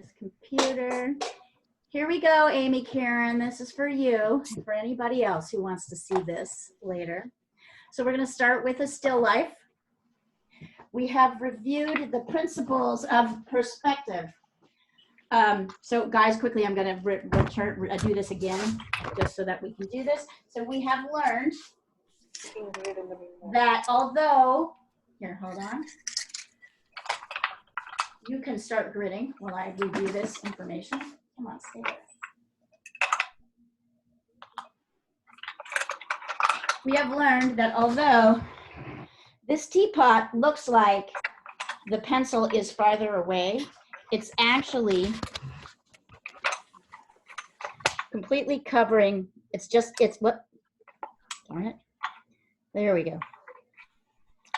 this computer. Here we go, Amy Karen. This is for you and for anybody else who wants to see this later. So we're going to start with a still life. We have reviewed the principles of perspective. So guys, quickly, I'm going to do this again, just so that we can do this. So we have learned that although, here, hold on. You can start gridding while I review this information. Come on, stay there. We have learned that although this teapot looks like the pencil is farther away, it's actually completely covering, what, darn it, there we go.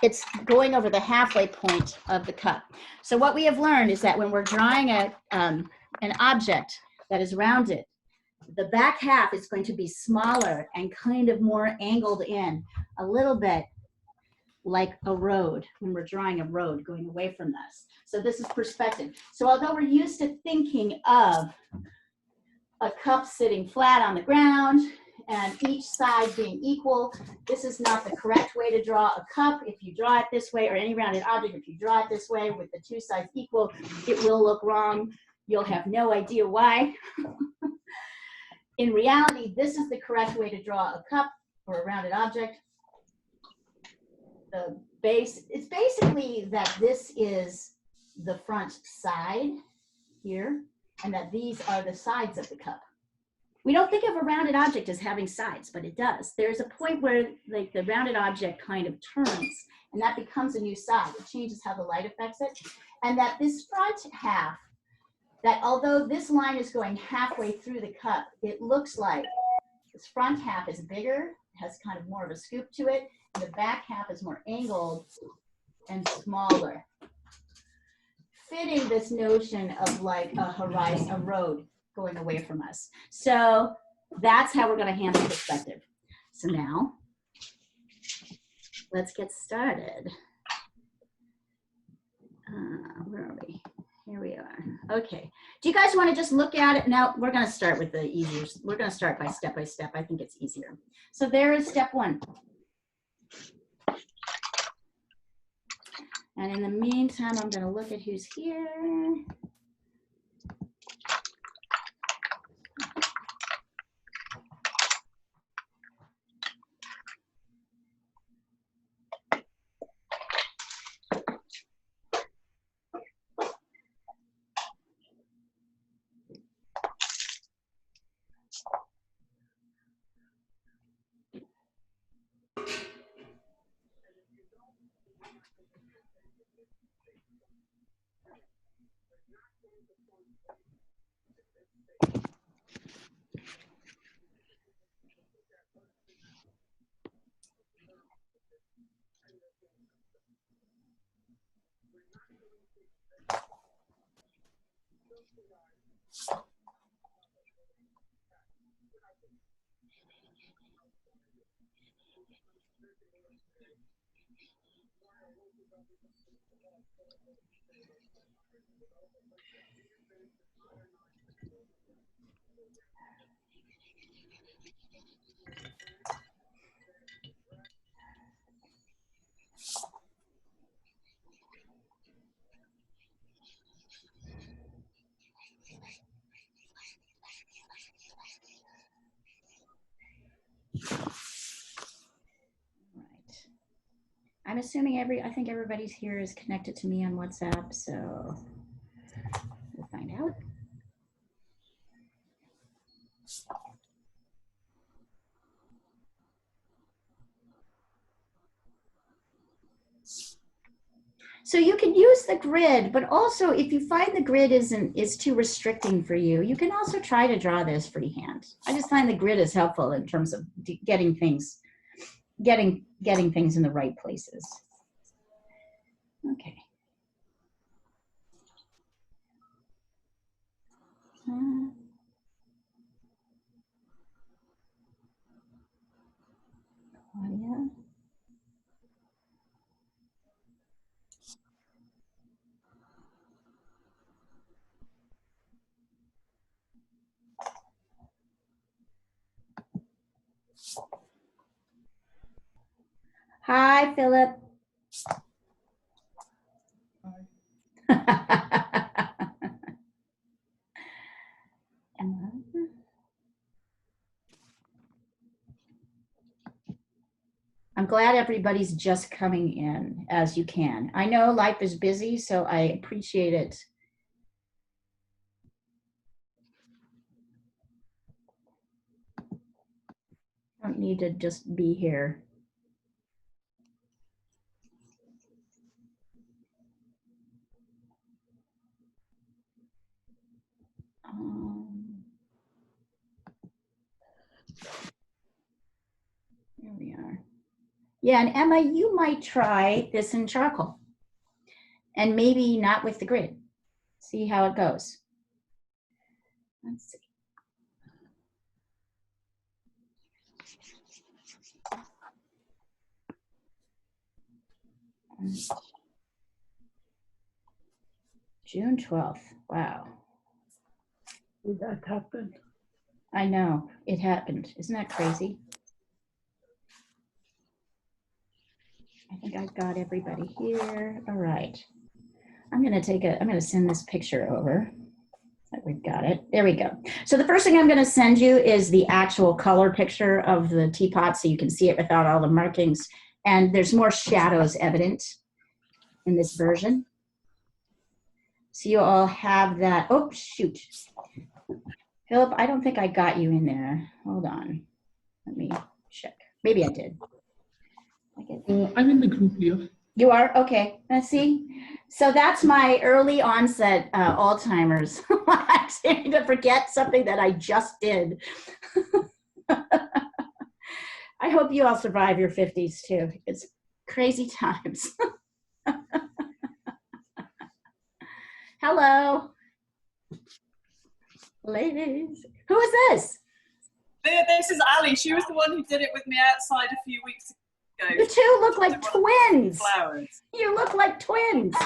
It's going over the halfway point of the cup. So what we have learned is that when we're drawing an object that is rounded, the back half is going to be smaller and kind of more angled in, a little bit like a road, when we're drawing a road going away from us. So this is perspective. So although we're used to thinking of a cup sitting flat on the ground and each side being equal, this is not the correct way to draw a cup. If you draw it this way, or any rounded object, if you draw it this way with the two sides equal, it will look wrong. You'll have no idea why. In reality, this is the correct way to draw a cup or a rounded object. The base, it's basically that this is the front side here, and that these are the sides of the cup. We don't think of a rounded object as having sides, but it does. There's a point where like the rounded object kind of turns, and that becomes a new side. It changes how the light affects it. And that this front half, that although this line is going halfway through the cup, it looks like this front half is bigger, has kind of more of a scoop to it, and the back half is more angled and smaller, fitting this notion of like a horizon, a road going away from us. So that's how we're going to handle perspective. So now let's get started. Where are we? Here we are. Okay. Do you guys want to just look at it? Now we're going to start with the easier. We're going to start by step. I think it's easier. So there is step one. And in the meantime, I'm going to look at who's here. I'm assuming I think everybody's here is connected to me on WhatsApp, so we'll find out. So you can use the grid, but also if you find the grid is too restricting for you, you can also try to draw this freehand. I just find the grid is helpful in terms of getting things in the right places. Okay. Claudia. Hi, Philip. I'm glad everybody's just coming in as you can. I know life is busy, so I appreciate it. Don't need to just be here. Here we are. Yeah, and Emma, you might try this in charcoal and maybe not with the grid. See how it goes. Let's see. June 12th. Wow. Did that happen? I know, it happened. Isn't that crazy? I think I've got everybody here. All right. I'm going to send this picture over. We've got it. There we go. So the first thing I'm going to send you is the actual color picture of the teapot so you can see it without all the markings. And there's more shadows evident in this version. So you all have that. Oh, shoot. Philip, I don't think I got you in there. Hold on. Let me check. Maybe I did. I'm in the group, Leo. You are? Okay. Let's see. So that's my early onset Alzheimer's. I'm starting to forget something that I just did. I hope you all survive your 50s too. It's crazy times. Hello. Ladies. Who is this? This is Ali. She was the one who did it with me outside a few weeks ago. You two look like twins. Flowers. You look like twins.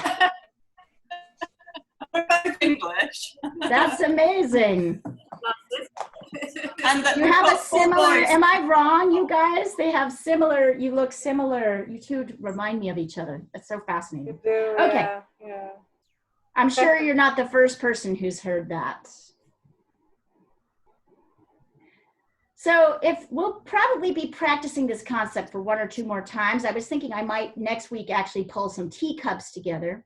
We're both English. That's amazing. And You have a similar, am I wrong, you guys? They have similar, you look similar. You two remind me of each other. That's so fascinating. You do, Okay. yeah. I'm sure you're not the first person who's heard that. So if we'll probably be practicing this concept for 1 or 2 more times. I was thinking I might next week actually pull some teacups together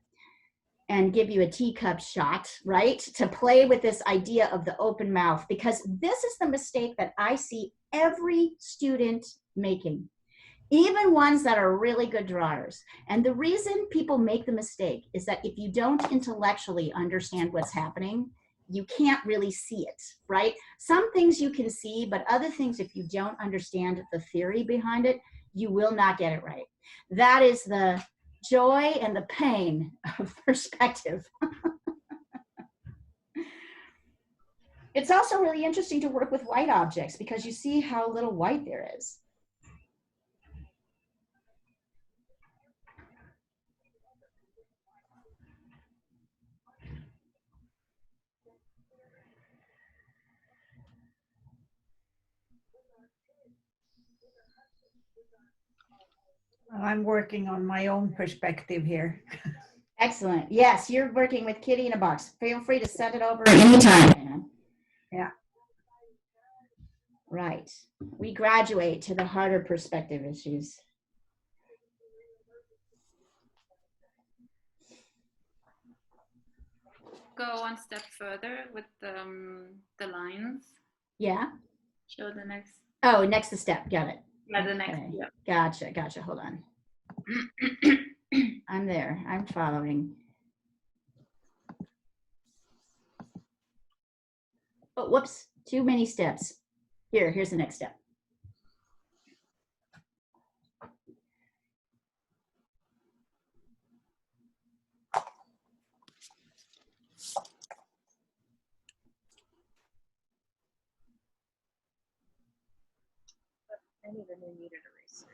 and give you a teacup shot, right? To play with this idea of the open mouth, because this is the mistake that I see every student making, even ones that are really good drawers. And the reason people make the mistake is that if you don't intellectually understand what's happening, you can't really see it, right? Some things you can see, but other things, if you don't understand the theory behind it, you will not get it right. That is the joy and the pain of perspective. It's also really interesting to work with white objects because you see how little white there is. I'm working on my own perspective here. Excellent. Yes, you're working with Kitty in a box. Feel free to send it over anytime. Yeah. Right. We graduate to the harder perspective issues. Go one step further with the lines. Yeah. Show the next. Oh, next step. Got it. Yeah, the next. Okay. Yeah. Gotcha. Hold on. I'm there. I'm following. Oh, whoops. Too many steps. Here's the next step. I need a new meter eraser.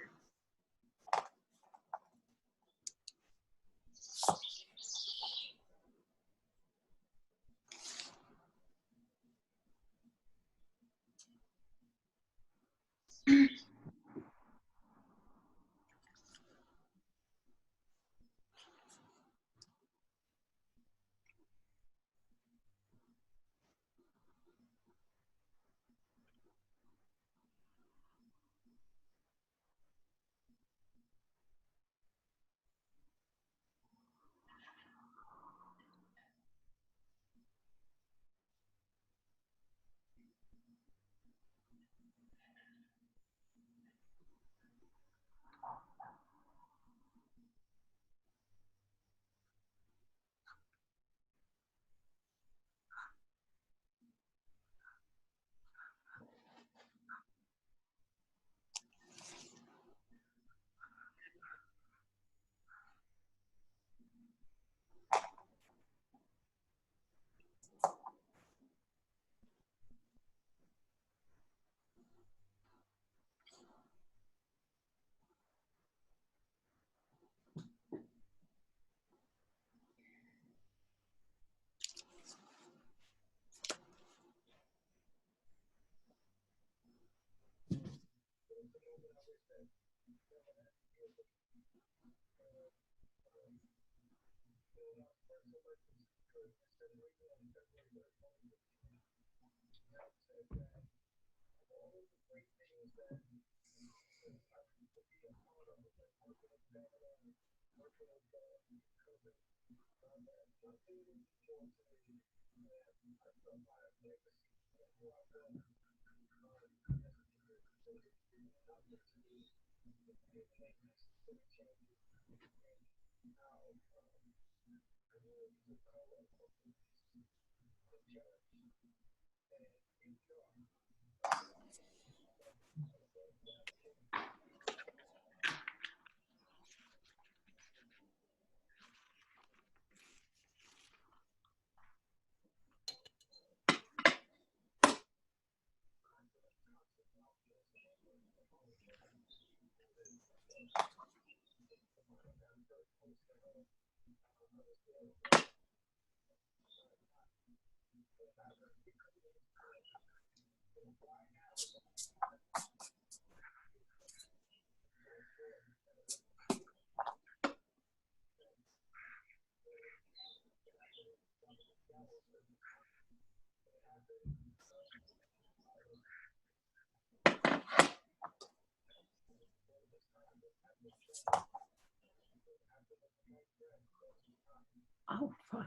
Oh, fuck.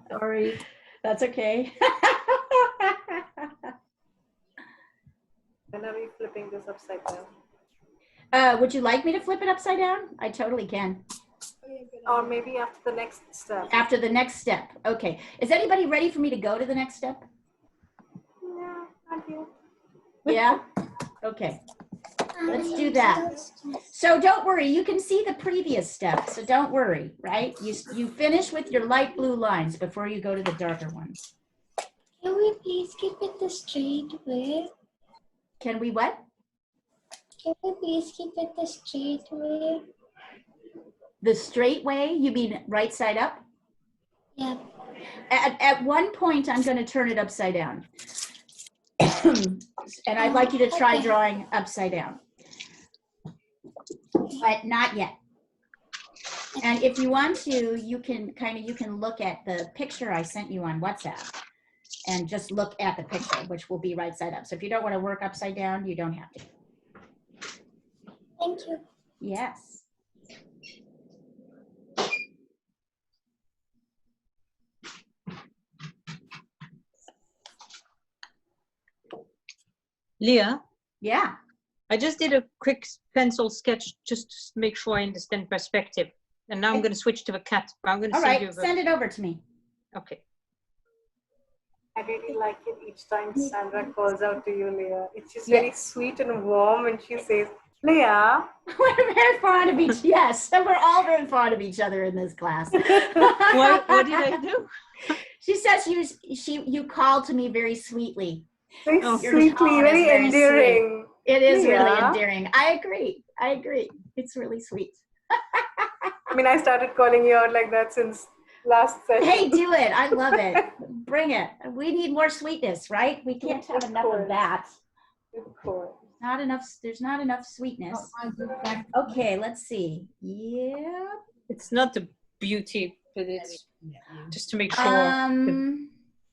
Sorry. That's okay. When are we flipping this upside down? Would you like me to flip it upside down? I totally can. Or maybe after the next step. After the next step. Okay. Is anybody ready for me to go to the next step? Yeah, not you. Yeah? Okay. Let's do that. So don't worry, you can see the previous step, so don't worry, right? You finish with your light blue lines before you go to the darker ones. Can we please keep it the straight way? Can we what? Can we please keep it the straight way? The straight way? You mean right side up? Yeah. At one point, I'm going to turn it upside down. And I'd like you to try Okay. drawing upside down. But not yet. And if you want to, you can look at the picture I sent you on WhatsApp and just look at the picture, which will be right side up. So if you don't want to work upside down, you don't have to. Thank you. Yes. Leah, Yeah. I just did a quick pencil sketch just to make sure I understand perspective. And now I'm going to switch to the cat. I'm going to All send you right. the... Send it over to me. Okay. I really like it each time Sandra calls out to you, Leah. It's just Yeah. very sweet and warm, and she says, Leah. We're very fond of each. Yes, and we're all very fond of each other in this class. What did I do? She says you called to me very sweetly. Very Oh. Your sweetly, tone is very very endearing. It is really Yeah. endearing. I agree. It's really sweet. I mean, I started calling you out like that since last session. Hey, do it. I love it. Bring it. We need more sweetness, right? We can't have Of enough of course. that. Of course. Not enough. There's not enough sweetness. Okay, let's see. Yeah. It's not the beauty, but it's just to make sure.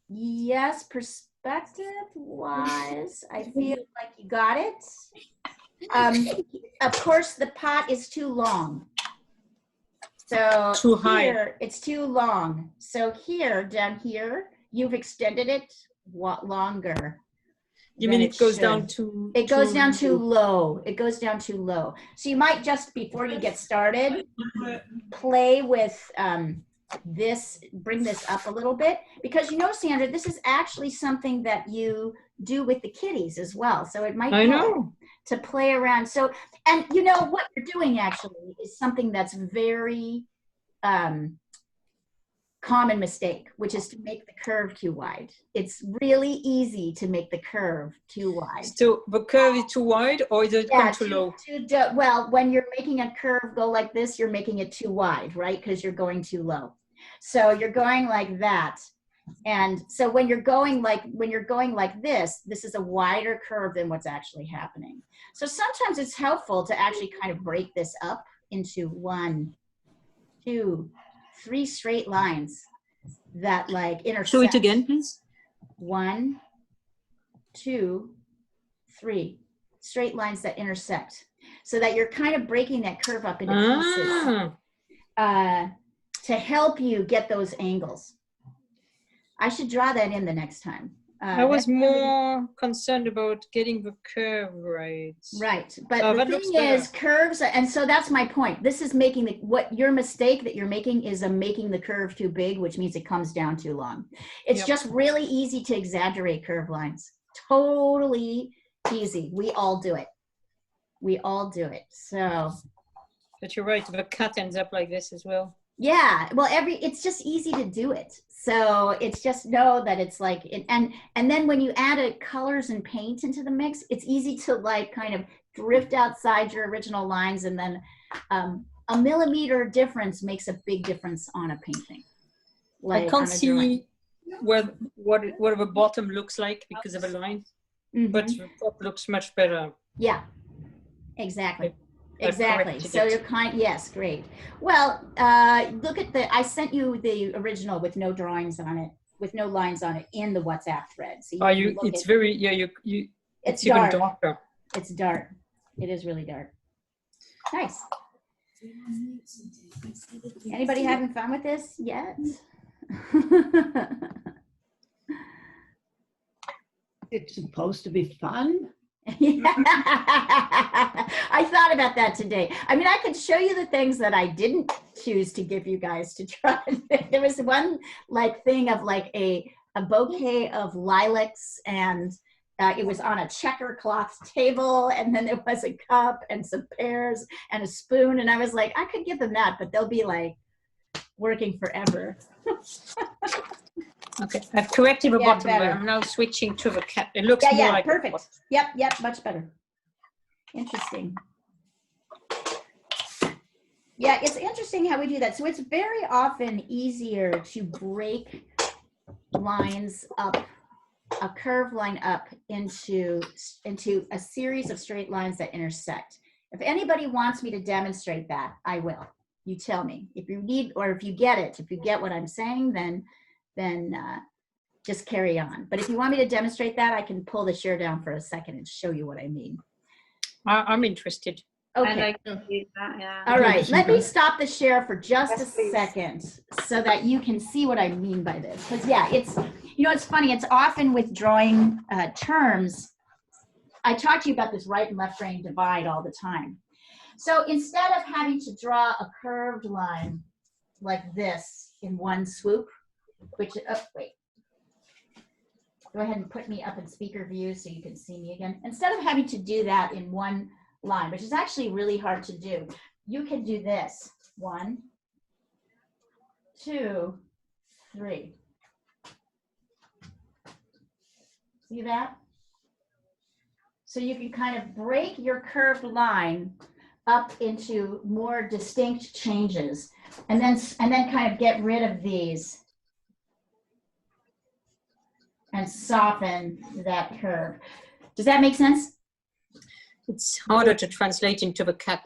Yes, perspective wise, I feel like you got it. Of course, the pot is too long. So Too high. here, it's too long. So here, down here, you've extended it longer. You than mean it goes should. down to... It goes down too low. It goes down too low. So you might just, before you get started, play with this, bring this up a little bit. Because you know, Sandra, this is actually something that you do with the kiddies as well. So it might I help know. to play around. So, and you know, what you're doing actually is something that's very common mistake, which is to make the curve too wide. It's really easy to make the curve too wide. So the curve is too wide, or does it come too low? Well, when you're making a curve go like this, you're making it too wide, right? Because you're going too low. So you're going like that. And so when you're going like this is a wider curve than what's actually happening. So sometimes it's helpful to actually kind of break this up into 1, 2, 3 straight lines that like intersect. Show it again, please. 1, 2, 3 straight lines that intersect, so that you're kind of breaking that curve up into pieces to help you get those angles. I should draw that in the next time. I was more concerned about getting the curve right. Right, but Oh, the that looks thing is, better. curves, and so that's my point. This is making what your mistake that you're making is making the curve too big, which means it comes down too long. It's Yep. just really easy to exaggerate curve lines. Totally easy. We all do it. We all do it. So But you're right, the cut ends up like this as well. yeah, well, it's just easy to do it. So it's just know that it's like, and then when you add colors and paint into the mix, it's easy to like kind of drift outside your original lines, and then a millimeter difference makes a big difference on a painting. I on can't a drawing. see what the bottom looks like because of a line, but Mhm. the top looks much better. Yeah, exactly. I've Exactly. corrected So it. you're yes, great. Well, look at I sent you the original with no drawings on it, with no lines on it in the WhatsApp thread. So Are can you? look It's at- very you. it's even dark. darker. It's dark. It is really dark. Nice. Anybody having fun with this yet? It's supposed to be fun. I thought about that today. I mean, I could show you the things that I didn't choose to give you guys to try. There was one like thing of like a bouquet of lilacs, and it was on a checker cloth table, and then there was a cup and some pears and a spoon, and I was like, I could give them that, but they'll be like working forever. Okay, I've corrected the Yeah, bottom, but better. I'm now switching to the cap. It looks Yeah, more yeah, like a perfect. bottom. Yep, much better. Interesting. Yeah, it's interesting how we do that. So it's very often easier to break lines up, a curved line up into a series of straight lines that intersect. If anybody wants me to demonstrate that, I will. You tell me. If you need, or if you get it, if you get what I'm saying, then just carry on. But if you want me to demonstrate that, I can pull the share down for a second and show you what I mean. I'm interested. Okay. I like to see that, yeah. All right, Okay, let me okay. stop the share for just Yes, a please. second so that you can see what I mean by this. Because yeah, it's funny, it's often with drawing terms, I talk to you about this right and left brain divide all the time. So instead of having to draw a curved line like this in one swoop, which, oh, wait. Go ahead and put me up in speaker view so you can see me again. Instead of having to do that in one line, which is actually really hard to do, you can do this. 1, 2, 3. See that? So you can kind of break your curved line up into more distinct changes, and then kind of get rid of these and soften that curve. Does that make sense? It's harder to translate into the cut.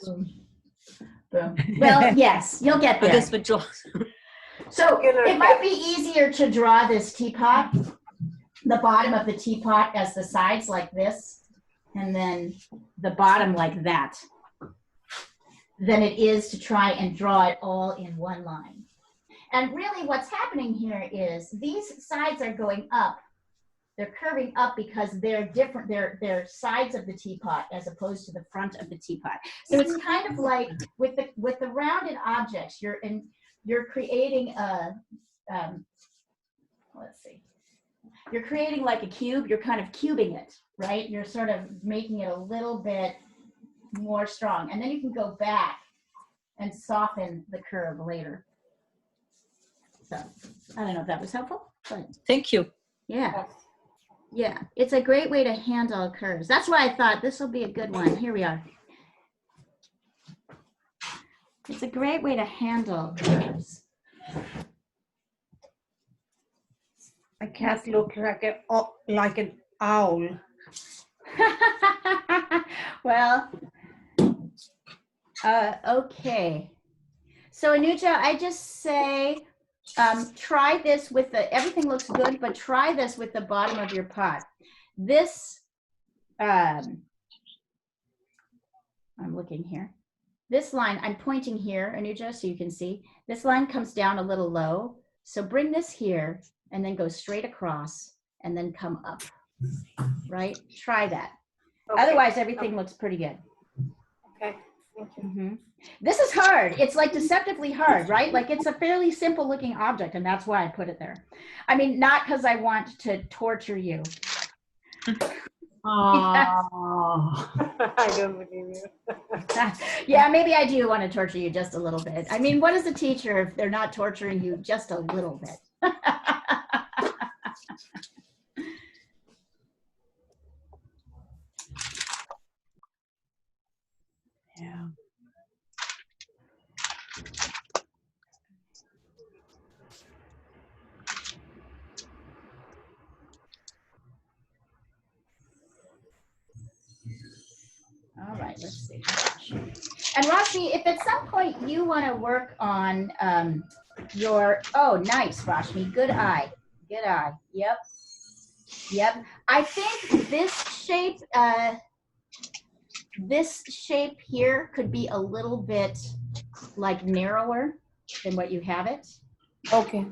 Boom. Well, yes, you'll get I there. guess the jaw. So it might be easier to draw this teapot, the bottom of the teapot as the sides like this, and then the bottom like that, than it is to try and draw it all in one line. And really what's happening here is these sides are going up. They're curving up because they're different. They're sides of the teapot as opposed to the front of the teapot. So it's kind of like with the rounded objects, you're creating a, let's see. You're creating like a cube. You're kind of cubing it, right? You're sort of making it a little bit more strong. And then you can go back and soften the curve later. So I don't know if that was helpful, but Thank you. yeah. Yeah, it's a great way to handle curves. That's why I thought this will be a good one. Here we are. It's a great way to handle curves. My cat looks like an owl. Well, okay. So Anuja, I just say, try this with everything looks good, but try this with the bottom of your pot. This, I'm looking here. This line, I'm pointing here, Anuja, so you can see. This line comes down a little low. So bring this here and then go straight across and then come up, right? Try that. Okay. Otherwise, everything looks pretty good. Okay, thank you. Mhm. This is hard. It's like deceptively hard, right? Like it's a fairly simple looking object, and that's why I put it there. I mean, not because I want to torture you. Oh. I don't believe you. Yeah, maybe I do want to torture you just a little bit. I mean, what is a teacher if they're not torturing you just a little bit? Yeah. All right, let's see. And Rashmi, if at some point you want to work on oh, nice, Rashmi, good eye, good eye. Yep, yep. I think this shape here could be a little bit like narrower than what you have it. Okay.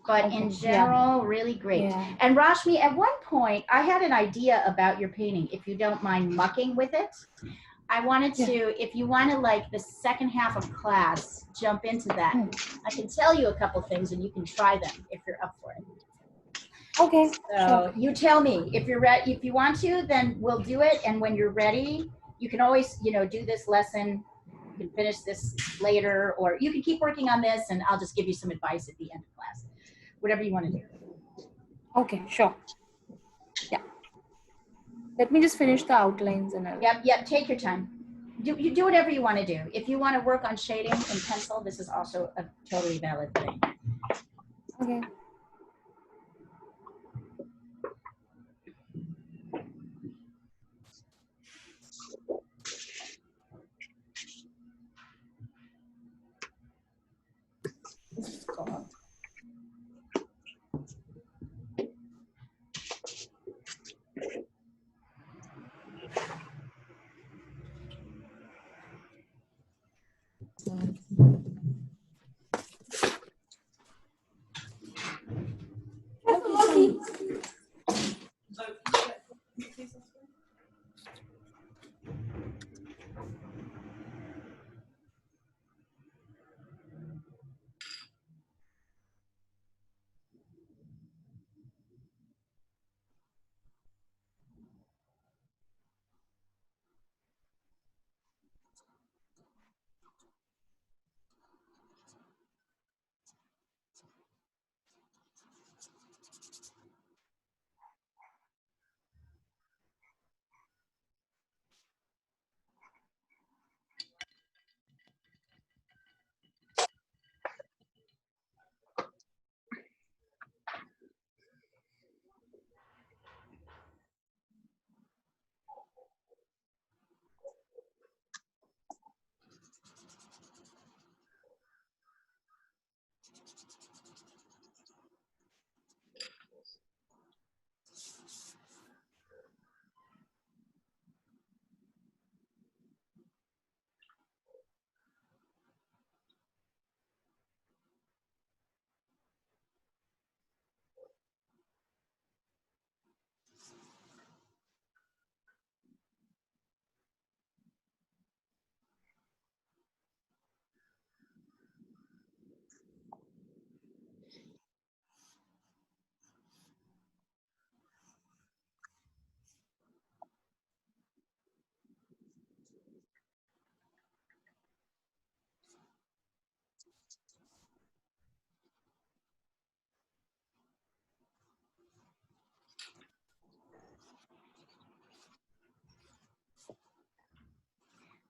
But Okay, in yeah. general, really great. Yeah. And Rashmi, at one point, I had an idea about your painting, if you don't mind mucking with it. I wanted to, if you want to, like, the second half of class, jump into that. I can tell you a couple things, and you can try them if you're up for it. Okay. So you tell me. If you're ready, if you want to, then we'll do it. And when you're ready, you can always, do this lesson. You can finish this later, or you can keep working on this, and I'll just give you some advice at the end of class. Whatever you want to do. Okay, sure. Yeah. Let me just finish the outlines and I'll. Yep, take your time. You do whatever you want to do. If you want to work on shading in pencil, this is also a totally valid thing. Okay.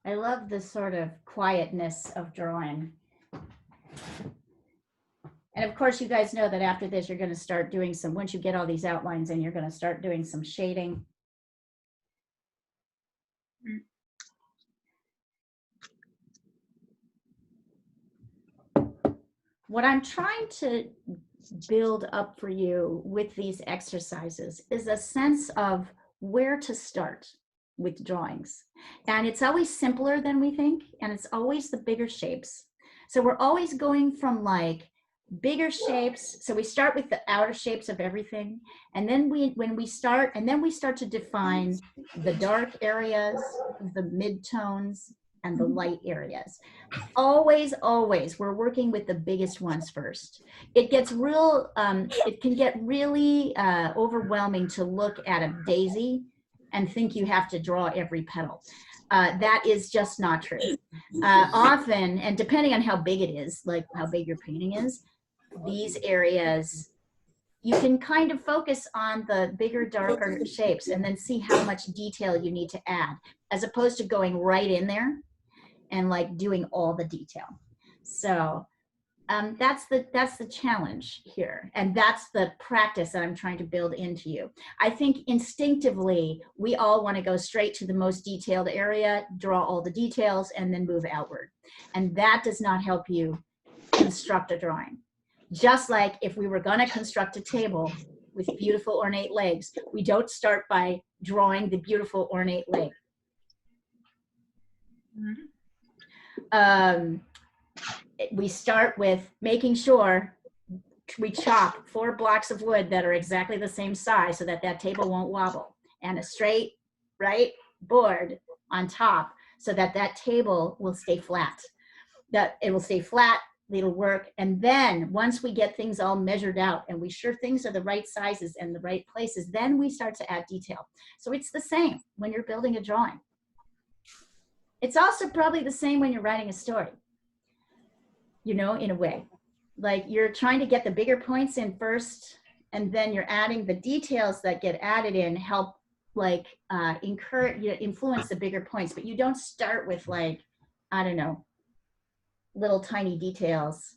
I love the sort of quietness of drawing. And And of course, you guys know that after this, you're going to start doing some, once you get all these outlines in, you're going to start doing some shading. What I'm trying to build up for you with these exercises is a sense of where to start with drawings. And it's always simpler than we think, and it's always the bigger shapes. So we're always going from like bigger shapes. So we start with the outer shapes of everything. And then we start to define the dark areas, the midtones, and the light areas. Always, we're working with the biggest ones first. It gets it can get really overwhelming to look at a daisy and think you have to draw every petal. That is just not true. Often, and depending on how big it is, like how big your painting is, these areas, you can kind of focus on the bigger, darker shapes and then see how much detail you need to add, as opposed to going right in there and like doing all the detail. So that's the challenge here. And that's the practice that I'm trying to build into you. I think instinctively, we all want to go straight to the most detailed area, draw all the details, and then move outward. And that does not help you construct a drawing. Just like if we were going to construct a table with beautiful ornate legs, we don't start by drawing the beautiful ornate leg. We start with making sure we chop 4 blocks of wood that are exactly the same size so that that table won't wobble, and a straight right board on top so that that table will stay flat. That it will stay flat, it'll work. And then once we get things all measured out and we sure things are the right sizes and the right places, then we start to add detail. So it's the same when you're building a drawing. It's also probably the same when you're writing a story, you know, in a way. Like you're trying to get the bigger points in first, and then you're adding the details that get added in help like encourage, influence the bigger points. But you don't start with like, I don't know, little tiny details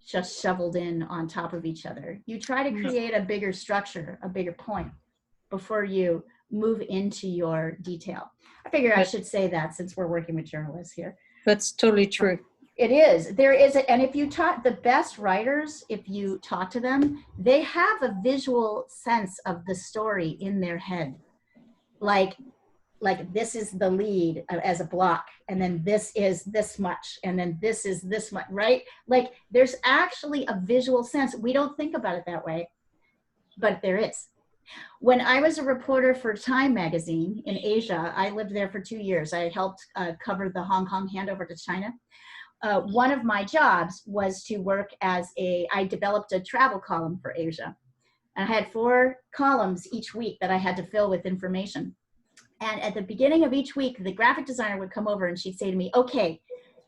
just shoveled in on top of each other. You try to create a bigger structure, a bigger point before you move into your detail. I figure I should say that since we're working with journalists here. That's totally true. It is. There is, and if you talk, the best writers, if you talk to them, they have a visual sense of the story in their head. Like this is the lead as a block, and then this is this much, and then this is this much, right? Like there's actually a visual sense. We don't think about it that way, but there is. When I was a reporter for Time magazine in Asia, I lived there for 2 years. I helped cover the Hong Kong handover to China. One of my jobs was to work as I developed a travel column for Asia. And I had 4 columns each week that I had to fill with information. And at the beginning of each week, the graphic designer would come over and she'd say to me, okay,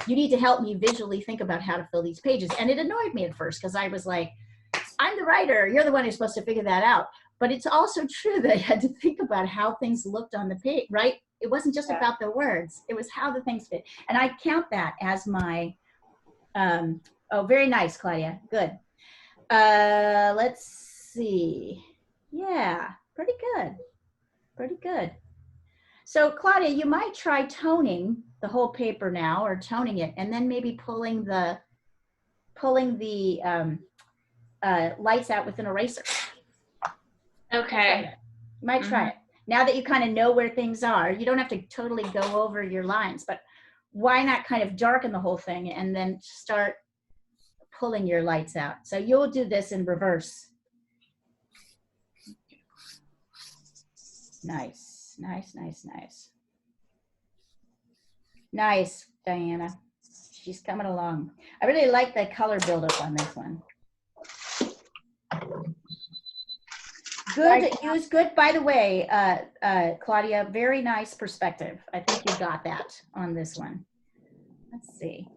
you need to help me visually think about how to fill these pages. And it annoyed me at first because I was like, I'm the writer, you're the one who's supposed to figure that out. But it's also true that I had to think about how things looked on the page, right? It wasn't just about the words, it was how the things fit. And I count that as my, oh, very nice, Claudia, good. Let's see, yeah, pretty good, pretty good. So Claudia, you might try toning the whole paper now, or toning it, and then maybe pulling the lights out with an eraser. Okay. You might try it. Now that you kind of know where things are, you don't have to totally go over your lines, but why not kind of darken the whole thing and then start pulling your lights out? So you'll do this in reverse. Nice, nice, nice, nice. Nice, Diana. She's coming along. I really like the color buildup on this one. Good, use good, by the way, Claudia, very nice perspective. I think you got that on this one. Let's see.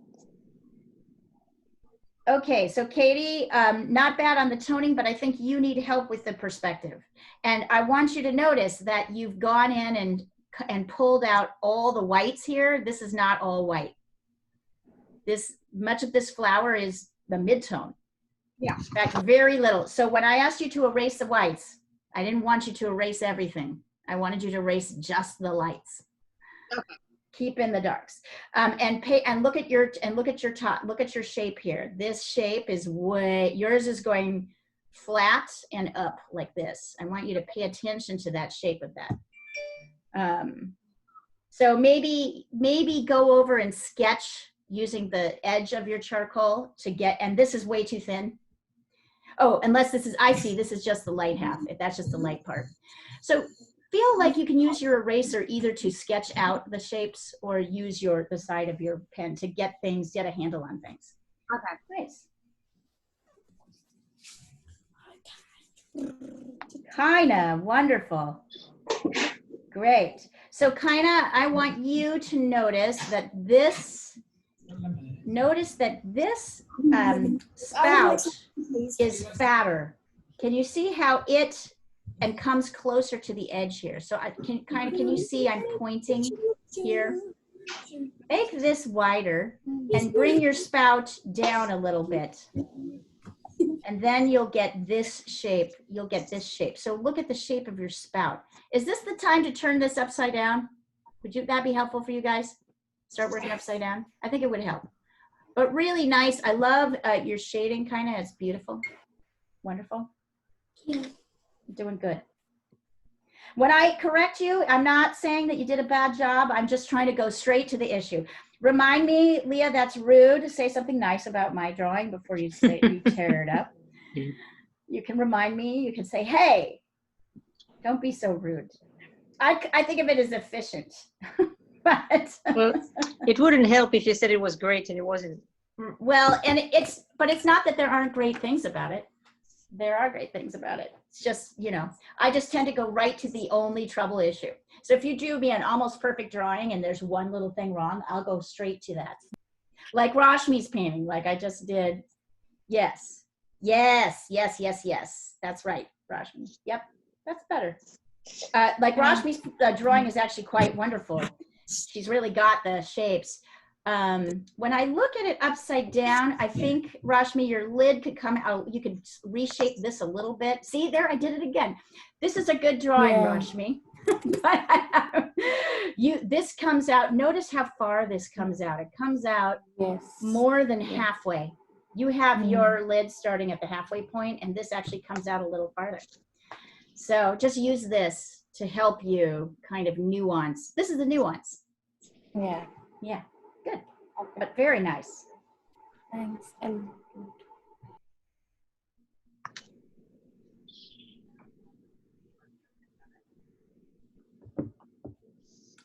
Okay, so Katie, not bad on the toning, but I think you need help with the perspective. And I want you to notice that you've gone in and pulled out all the whites here. This is not all white. Much of this flower is the midtone. Yeah, in fact, very little. So when I asked you to erase the whites, I didn't want you to erase everything. I wanted you to erase just the lights. Okay. Keep in the darks. And look at your top. Look at your shape here. This shape is yours is going flat and up like this. I want you to pay attention to that shape of that. So maybe go over and sketch using the edge of your charcoal to get, and this is way too thin. Oh, unless this is, I see, this is just the light half, if that's just the light part. So feel like you can use your eraser either to sketch out the shapes or use the side of your pen to get a handle on things. Okay. Nice. Kaina, wonderful. Great. So Kaina, I want you to notice that this spout is fatter. Can you see how it comes closer to the edge here? So can you see I'm pointing here? Make this wider and bring your spout down a little bit. And then you'll get this shape. You'll get this shape. So look at the shape of your spout. Is this the time to turn this upside down? Would that be helpful for you guys? Start working upside down? I think it would help. But really nice. I love your shading, kind of. It's beautiful. Wonderful. You're doing good. When I correct you, I'm not saying that you did a bad job. I'm just trying to go straight to the issue. Remind me, Leah, that's rude. Say something nice about my drawing before you tear it up. You can remind me. You can say, hey, don't be so rude. I think of it as efficient. But well, it wouldn't help if you said it was great and it wasn't. Well, but it's not that there aren't great things about it. There are great things about it. It's just, I just tend to go right to the only trouble issue. So if you do me an almost perfect drawing and there's one little thing wrong, I'll go straight to that. Like Rashmi's painting, like I just did. Yes. Yes. Yes. Yes. Yes. That's right, Rashmi. Yep. That's better. Like Rashmi's drawing is actually quite wonderful. She's really got the shapes. When I look at it upside down, I think, Rashmi, your lid could come out. You could reshape this a little bit. See there, I did it again. This is a good drawing, Rashmi. This comes out, notice how far this comes out. It comes out more than halfway. You have your lid starting at the halfway point, and this actually comes out a little farther. So just use this to help you kind of nuance. This is the nuance. Yeah. Yeah, good, but very nice. Thanks. And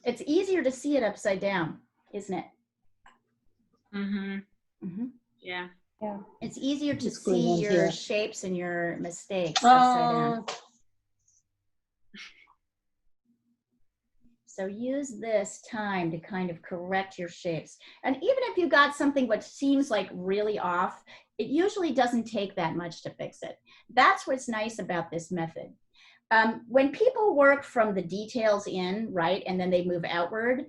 It's easier to see it upside down, isn't it? Mm-hmm. Mm-hmm. Yeah. yeah. It's easier to It's going see on your here. shapes and your mistakes upside down. So use this time to kind of correct your shapes. And even if you got something which seems like really off, it usually doesn't take that much to fix it. That's what's nice about this method. When people work from the details in, right, and then they move outward,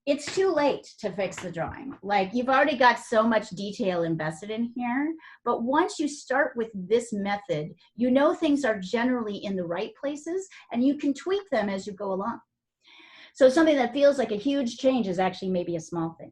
it's too late to fix the drawing. Like you've already got so much detail invested in here, but once you start with this method, you know things are generally in the right places and you can tweak them as you go along. So something that feels like a huge change is actually maybe a small thing.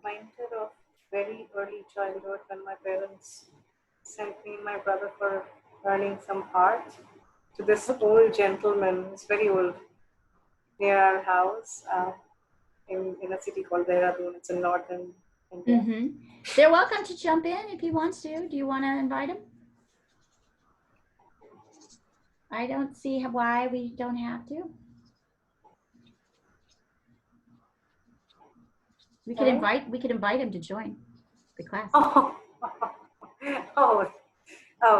reminded of very early childhood when my parents sent me and my brother for learning some art to this old gentleman. He's very old, near our house in a city called Dehradun. It's in northern India. Mm-hmm. They're welcome to jump in if he wants to. Do you want to invite him? I don't see why we don't have to. We could invite him to join the class. Oh,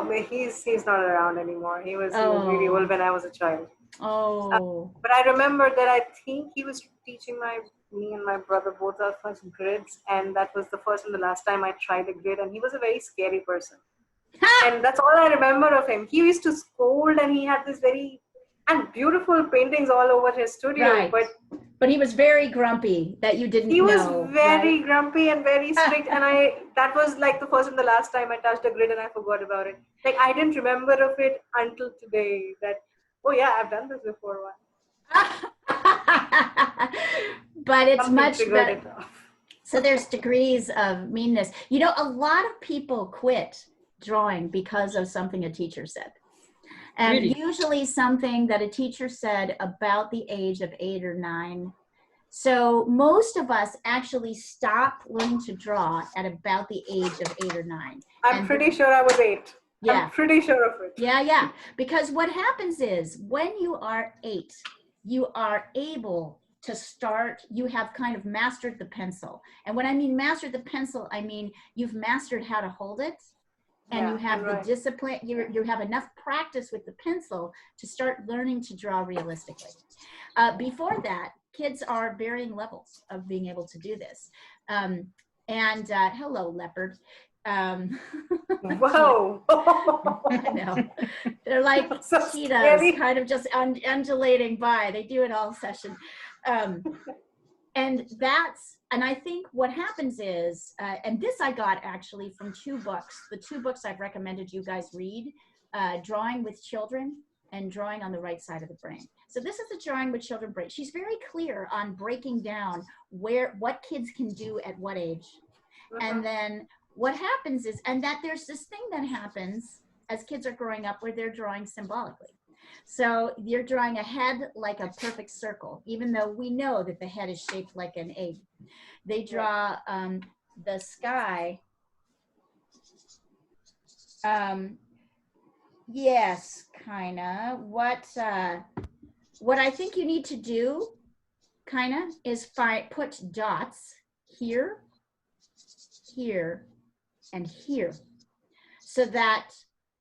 but he's not around anymore. He was really old when I was a child. Oh. But I remember that I think he was teaching me and my brother both our first grids, and that was the first and the last time I tried a grid, and he was a very scary person. And that's all I remember of him. He used to scold, and he had this and beautiful paintings all over his studio. Right. But he was very grumpy that you didn't know. He was very grumpy and very strict, and that was like the first and the last time I touched a grid, and I forgot about it. Like, I didn't remember of it until today that, oh yeah, I've done this before once. But it's Something much triggered better. it off. So there's degrees of meanness. You know, a lot of people quit drawing because of something a teacher said. And Really? usually something that a teacher said about the age of 8 or 9. So most of us actually stop learning to draw at about the age of 8 or 9. I'm pretty sure I was 8. Yeah. I'm pretty sure of it. Yeah. Because what happens is when you are 8, you are able to start, you have kind of mastered the pencil. And when I mean mastered the pencil, I mean you've mastered how to hold it. And you have the discipline, you have enough practice with the pencil to start learning to draw realistically. Before that, kids are varying levels of being able to do this. Hello, leopard. Whoa. I know. They're like So cheetahs, scary. kind of just undulating by. They do it all session. And I think what happens is, and this I got actually from 2 books, the 2 books I've recommended you guys read, Drawing with Children and Drawing on the Right Side of the Brain. So this is the Drawing with Children brain. She's very clear on breaking down what kids can do at what age. And then what happens is, and that there's this thing that happens as kids are growing up where they're drawing symbolically. So you're drawing a head like a perfect circle, even though we know that the head is shaped like an egg. They draw the sky. Yes, kinda. What I think you need to do, kinda, is put dots here, here, and here, so that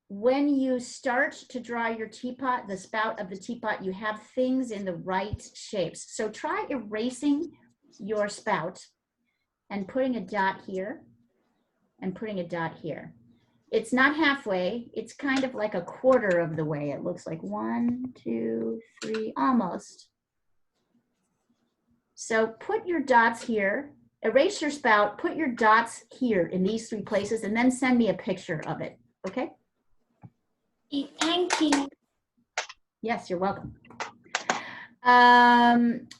when you start to draw your teapot, the spout of the teapot, you have things in the right shapes. So try erasing your spout and putting a dot here and putting a dot here. It's not halfway, it's kind of like a quarter of the way. It looks like 1, 2, 3, almost. So put your dots here, erase your spout, put your dots here in these 3 places, and then send me a picture of it, okay? Thank you. Yes, you're welcome. And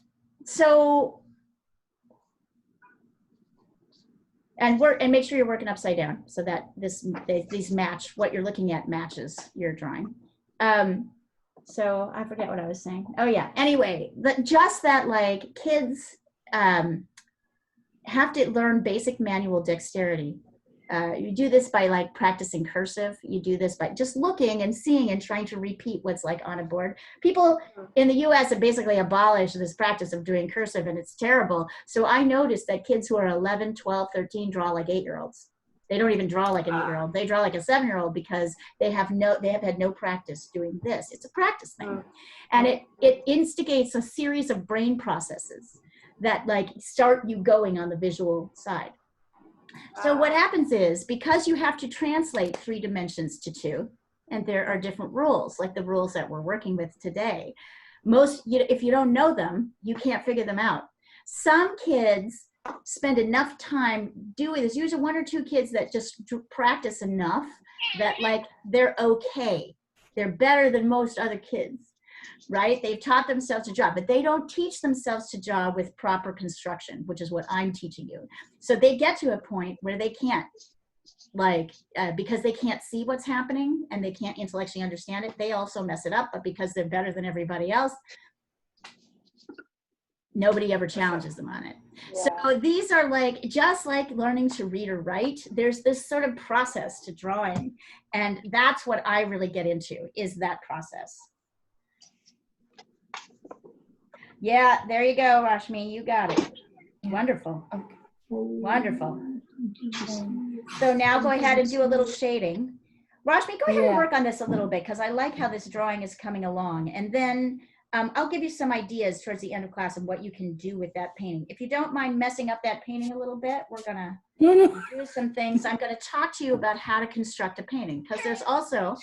make sure you're working upside down so that these match, what you're looking at matches your drawing. So I forget what I was saying. Oh yeah, anyway, just that like kids have to learn basic manual dexterity. You do this by like practicing cursive. You do this by just looking and seeing and trying to repeat what's like on a board. People in the US have basically abolished this practice of doing cursive, and it's terrible. So I noticed that kids who are 11, 12, 13 draw like 8-year-olds. They don't even draw like an 8-year-old. They draw like a 7-year-old because they have had no practice doing this. It's a practice thing. And it instigates a series of brain processes that like start you going on the visual side. So what happens is, because you have to translate 3 dimensions to 2, and there are different rules, like the rules that we're working with today. If you don't know them, you can't figure them out. Some kids spend enough time doing this. Usually 1 or 2 kids that just practice enough that like they're okay. They're better than most other kids. right? They've taught themselves to draw, but they don't teach themselves to draw with proper construction, which is what I'm teaching you. So they get to a point where they can't, like, because they can't see what's happening and they can't intellectually understand it, they also mess it up, but because they're better than everybody else, nobody ever challenges them on it. So these are like, just like learning to read or write, there's this sort of process to drawing. And that's what I really get into, is that process. Yeah, there you go, Rashmi, you got it. Wonderful. Okay. Wonderful. So now go ahead and do a little shading. Rashmi, go ahead and work on this a little bit, because I like how this drawing is coming along. And then I'll give you some ideas towards the end of class of what you can do with that painting. If you don't mind messing up that painting a little bit, we're gonna do some things. I'm gonna talk to you about how to construct a painting, because there's also,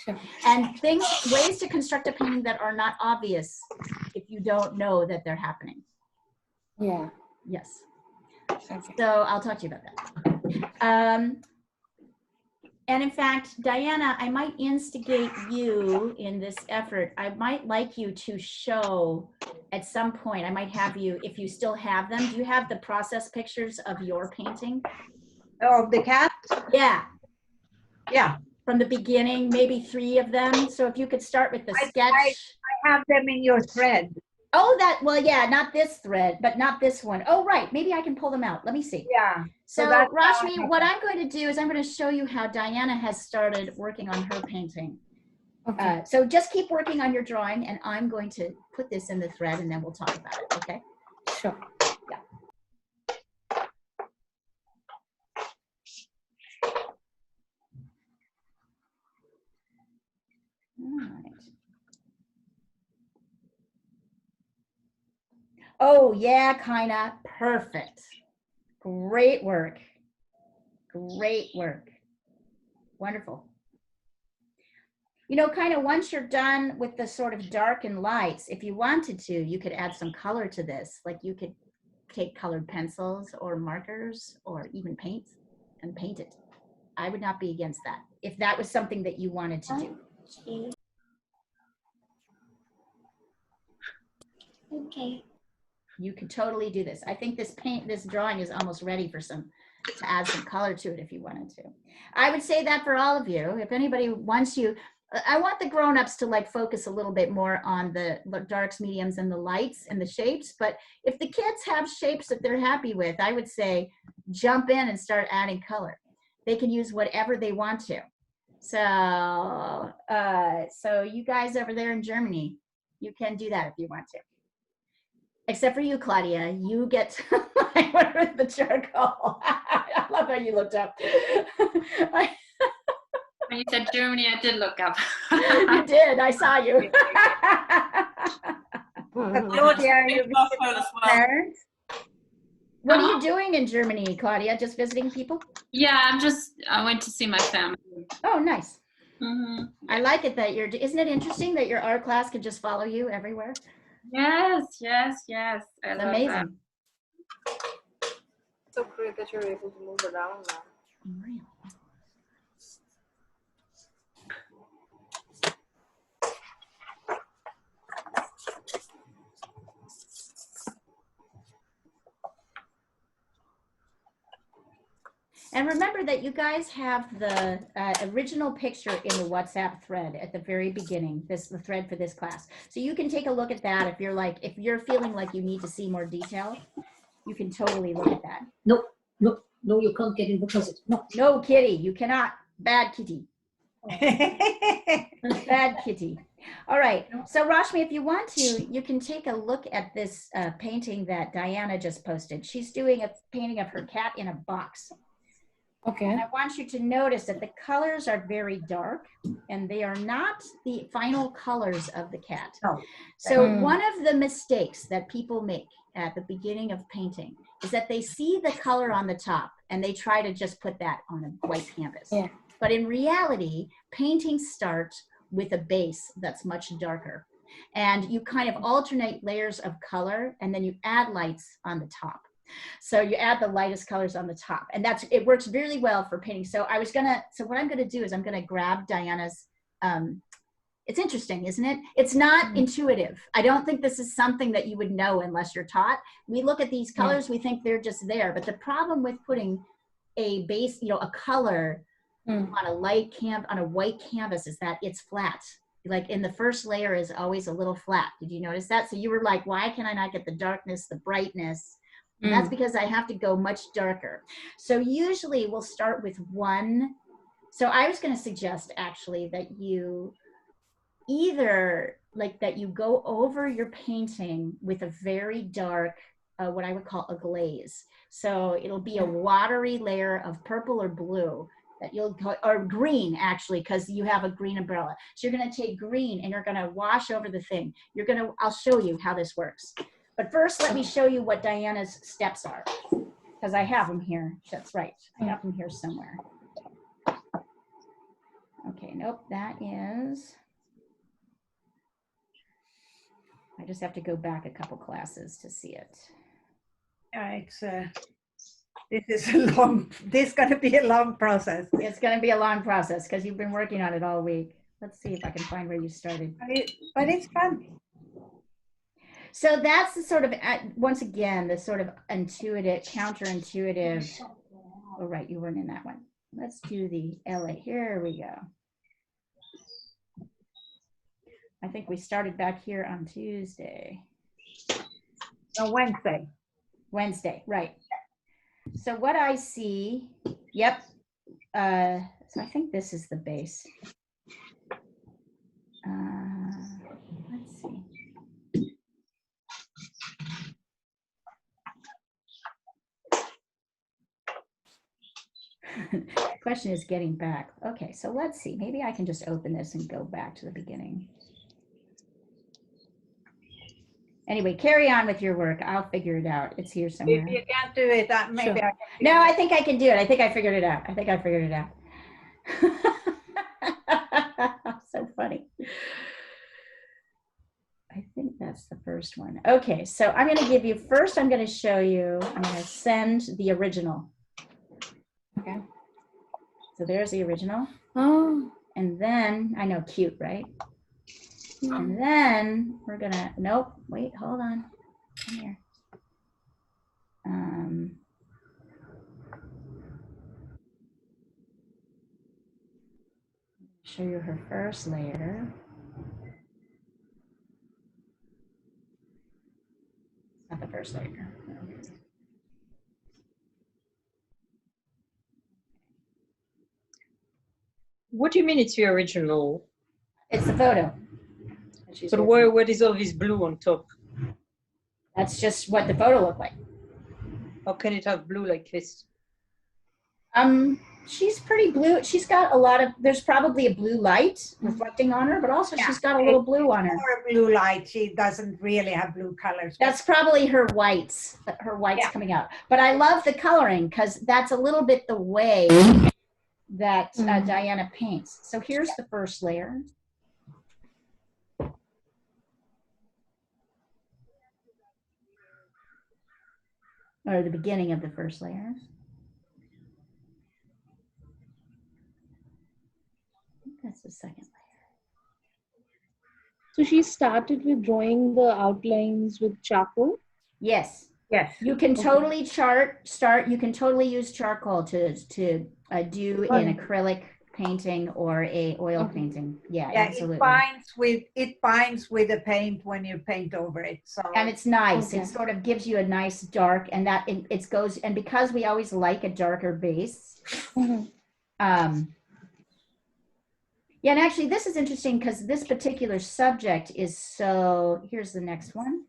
and things, ways to construct a painting that are not obvious if you don't know that they're happening. Yeah. Yes. Okay. So I'll talk to you about that. And in fact, Diana, I might instigate you in this effort. I might like you to show at some point, I might have you, if you still have them, do you have the process pictures of your painting? Oh, the cat? Yeah. Yeah. From the beginning, maybe 3 of them. So if you could start with the sketch. I have them in your thread. Oh, that, well, yeah, not this thread, but not this one. Oh, right. Maybe I can pull them out. Let me see. Yeah. So that's Rashmi, what I'm going to do is I'm going to show you how Diana has started working on her painting. Okay. So just keep working on your drawing, and I'm going to put this in the thread, and then we'll talk about it, okay? Sure. All right. Oh, yeah, kinda. Perfect. Great work. Great work. Wonderful. You know, kind of once you're done with the sort of dark and lights, if you wanted to, you could add some color to this. Like you could take colored pencils or markers or even paint and paint it. I would not be against that if that was something that you wanted to do. Okay. You could totally do this. I think this drawing is almost ready for to add some color to it if you wanted to. I would say that for all of you. If anybody wants you, I want the grown-ups to like focus a little bit more on the darks, mediums, and the lights and the shapes. But if the kids have shapes that they're happy with, I would say jump in and start adding color. They can use whatever they want to. So, so you guys over there in Germany, you can do that if you want to. Except for you, Claudia, you get with the charcoal. I love how you looked up. When you said Germany, I did look up. You did. I saw you. Claudia, you Big buffalo as well. parents? What are you doing in Germany, Claudia? Just visiting people? Yeah, I went to see my family. Oh, nice. Mm-hmm. I like it that isn't it interesting that your art class can just follow you everywhere? Yes, yes, yes. I It's love amazing. So great that you're able to move around now. Unreal. And remember that you guys have the original picture in the WhatsApp thread at the very beginning, the thread for this class. So you can take a look at that if you're feeling like you need to see more detail, you can totally look at that. No, you can't get in the closet. No. No, Kitty, you cannot. Bad Kitty. Bad Kitty. All right. So Rashmi, if you want to, you can take a look at this painting that Diana just posted. She's doing a painting of her cat in a box. Okay. And I want you to notice that the colors are very dark and they are not the final colors of the cat. No. So one of the mistakes that people make at the beginning of painting is that they see the color on the top and they try to just put that on a white canvas. Yeah. But in reality, paintings start with a base that's much darker. And you kind of alternate layers of color and then you add lights on the top. So you add the lightest colors on the top, and it works really well for painting. So what I'm gonna do is I'm gonna grab Diana's It's interesting, isn't it? It's not intuitive. I don't think this is something that you would know unless you're taught. We look at these colors, we think they're just there. But the problem with putting a base, you know, a color on a on a white canvas is that it's flat. Like in the first layer is always a little flat. Did you notice that? So you were like, why can I not get the darkness, the brightness? And that's because I have to go much darker. So usually we'll start with one. So I was going to suggest actually that you either like that you go over your painting with a very dark, what I would call a glaze. So it'll be a watery layer of purple or blue that you'll go, or green actually, because you have a green umbrella. So you're going to take green and you're going to wash over the thing. I'll show you how this works. But first, let me show you what Diana's steps are, because I have them here. That's right. I have them here somewhere. Okay, nope, that is, I just have to go back a couple classes to see it. This is going to be a long process. It's going to be a long process because you've been working on it all week. Let's see if I can find where you started. But it's fun. So that's the sort of, once again, the sort of intuitive, counterintuitive. Oh, right, you weren't in that one. Let's do the LA. Here we go. I think we started back here on Tuesday. No, Wednesday. Wednesday, right. So what I see, yep. So I think this is the base. Let's see. Question is getting back. Okay, so let's see. Maybe I can just open this and go back to the beginning. Anyway, carry on with your work. I'll figure it out. It's here somewhere. If you can't do it, maybe Sure. I can. No, I think I can do it. I think I figured it out. I think I figured it out. So funny. I think that's the first one. Okay, so I'm going to give you, first I'm going to show you, I'm going to send the original. Okay. So there's the original. Oh. And then, I know, cute, right? And then we're going to, nope, wait, hold on. Come here. Show you her first layer. Not the first layer. What do you mean it's your original? It's the photo. But what is all this blue on top? That's just what the photo looked like. How can it have blue like this? She's pretty blue. She's got a lot of, there's probably a blue light reflecting on her, but also she's got a little blue on her. Or a blue light. She doesn't really have blue colors. That's probably her whites coming out. But I love the coloring because that's a little bit the way that Diana paints. So here's the first layer. Or the beginning of the first layer. That's the second layer. So she started with drawing the outlines with charcoal? Yes. Yes. You can totally you can totally use charcoal to do an acrylic painting or a oil painting. Yeah, absolutely. It binds with the paint when you paint over it. So and it's nice. It sort of gives you a nice dark, and that it goes, and because we always like a darker base. Yeah, and actually this is interesting because this particular subject is so, here's the next one.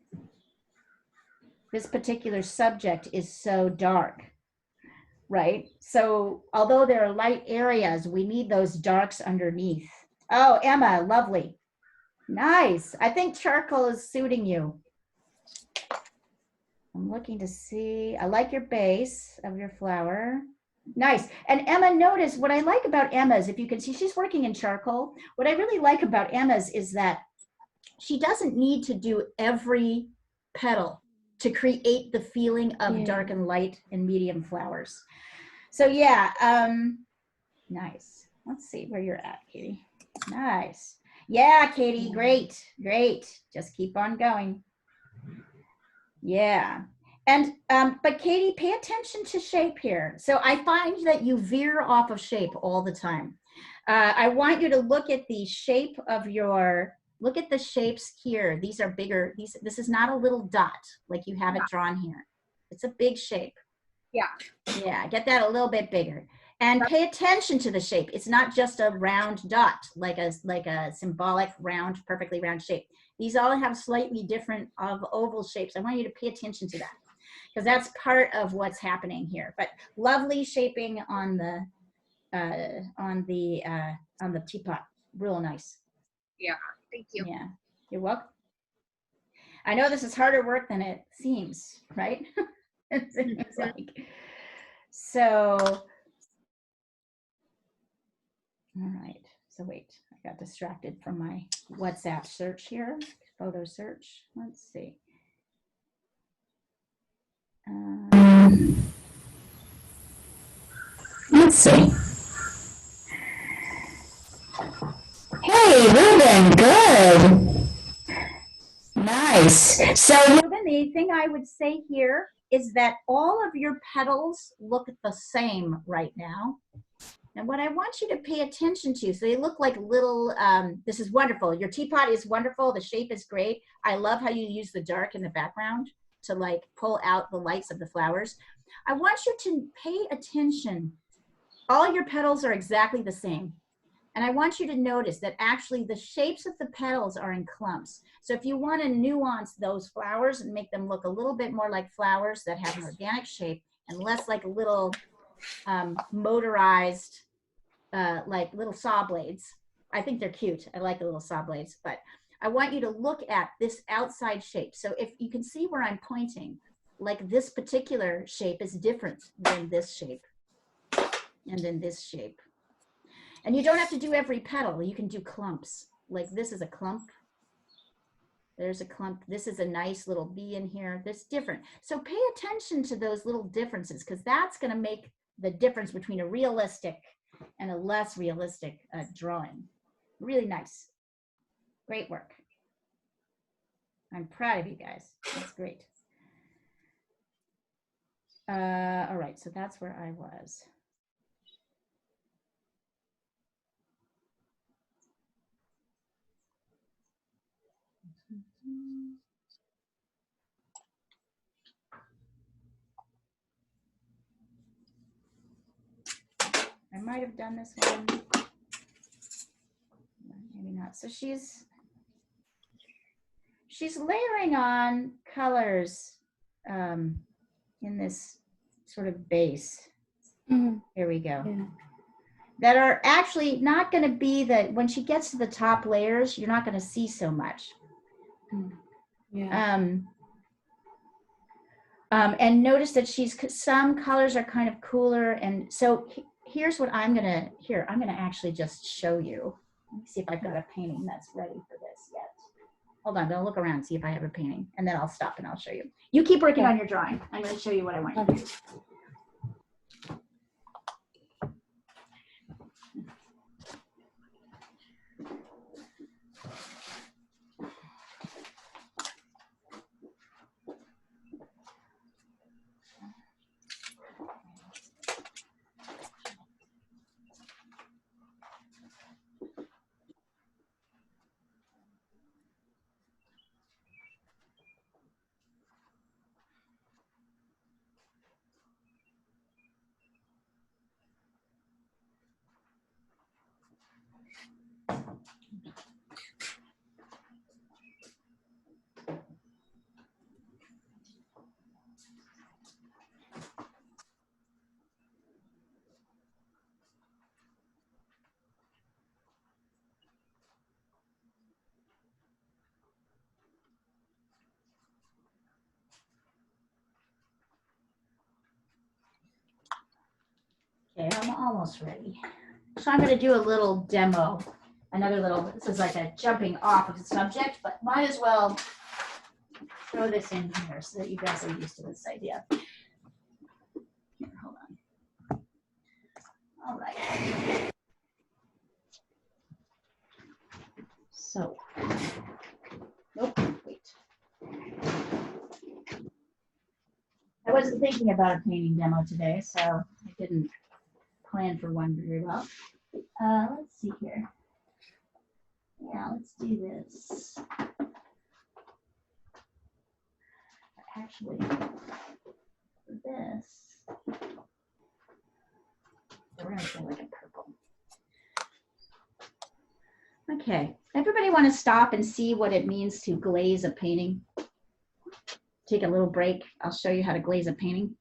This particular subject is so dark, right? So although there are light areas, we need those darks underneath. Oh, Emma, lovely. Nice. I think charcoal is suiting you. I'm looking to see, I like your base of your flower. Nice. And Emma, notice what I like about Emma's, if you can see, she's working in charcoal. What I really like about Emma's is that she doesn't need to do every petal to create the feeling of dark and light and medium flowers. So yeah, nice. Let's see where you're at, Katie. Nice. Yeah, Katie, great, great. Just keep on going. Yeah. And, but Katie, pay attention to shape here. So I find that you veer off of shape all the time. I want you to look at the shape of your, look at the shapes here. These are bigger. This is not a little dot like you have it drawn here. It's a big shape. Yeah. Yeah, get that a little bit bigger. And pay attention to the shape. It's not just a round dot, like a symbolic round, perfectly round shape. These all have slightly different oval shapes. I want you to pay attention to that because that's part of what's happening here. But lovely shaping on the teapot, real nice. Yeah, thank you. Yeah, you're welcome. I know this is harder work than it seems, right? It seems like. So, all right. So wait, I got distracted from my WhatsApp search here, photo search. Let's see. Let's see. Hey, Ruben, good. Nice. So, Ruben, the thing I would say here is that all of your petals look the same right now. And what I want you to pay attention to, so they look like little, this is wonderful. Your teapot is wonderful. The shape is great. I love how you use the dark in the background to like pull out the lights of the flowers. I want you to pay attention. All your petals are exactly the same. And I want you to notice that actually the shapes of the petals are in clumps. So if you want to nuance those flowers and make them look a little bit more like flowers that have an organic shape and less like little motorized, like little saw blades. I think they're cute. I like the little saw blades, but I want you to look at this outside shape. So if you can see where I'm pointing, like this particular shape is different than this shape and then this shape. And you don't have to do every petal. You can do clumps. Like this is a clump. There's a clump. This is a nice little bee in here. That's different. So pay attention to those little differences because that's going to make the difference between a realistic and a less realistic drawing. Really nice. Great work. I'm proud of you guys. That's great. All right, so that's where I was. I might have done this one. Maybe not. So she's layering on colors in this sort of base. Mm-hmm. Here we go. Yeah. That are actually not going to be when she gets to the top layers, you're not going to see so much. Yeah. And notice that some colors are kind of cooler. And so here's what I'm going to actually just show you. Let me see if I've got a painting that's ready for this yet. Hold on, I'll look around, see if I have a painting, and then I'll stop and I'll show you. You keep working on your drawing. I'm going to show you what I want you to do. Okay, I'm almost ready. So I'm going to do a little demo. This is like a jumping off of the subject, but might as well throw this in here so that you guys are used to this idea. Here, hold on. All right. So, nope, wait. I wasn't thinking about a painting demo today, so I didn't plan for one very well. Let's see here. Yeah, let's do this. Actually, for this, we're gonna go like a purple. Okay, everybody want to stop and see what it means to glaze a painting? Take a little break. I'll show you how to glaze a painting.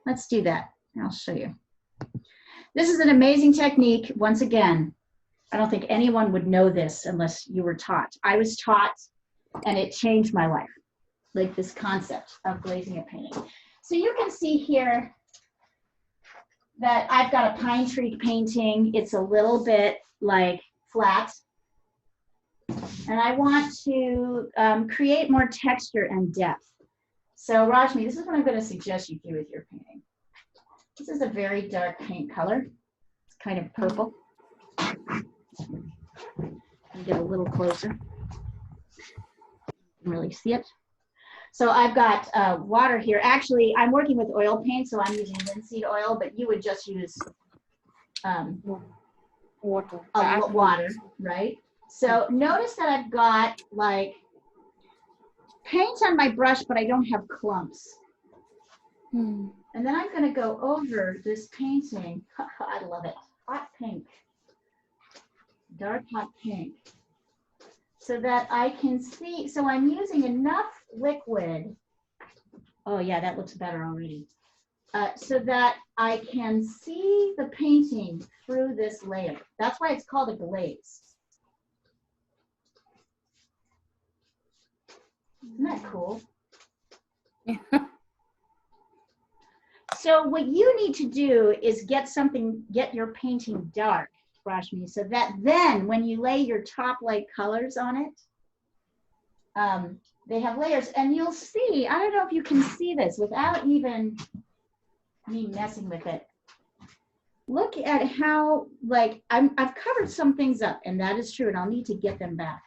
Let's do that. I'll show you. This is an amazing technique. Once again, I don't think anyone would know this unless you were taught. I was taught, and it changed my life, like this concept of glazing a painting. So you can see here that I've got a pine tree painting. It's a little bit like flat. And I want to create more texture and depth. So Rajmi, this is what I'm going to suggest you do with your painting. This is a very dark paint color. It's kind of purple. Let me get a little closer. You can really see it. So I've got water here. Actually, I'm working with oil paint, so I'm using linseed oil, but you would just use Water. water, right? So notice that I've got like paint on my brush, but I don't have clumps. And then I'm going to go over this painting. I love it. Hot pink. Dark hot pink. So that I can see. So I'm using enough liquid. Oh, yeah, that looks better already. So that I can see the painting through this layer. That's why it's called a glaze. Isn't that cool? Yeah. So what you need to do is get your painting dark, Rashmi, so that then when you lay your top light colors on it, they have layers, and you'll see, I don't know if you can see this without even me messing with it. Look at how, like, I've covered some things up, and that is true, and I'll need to get them back.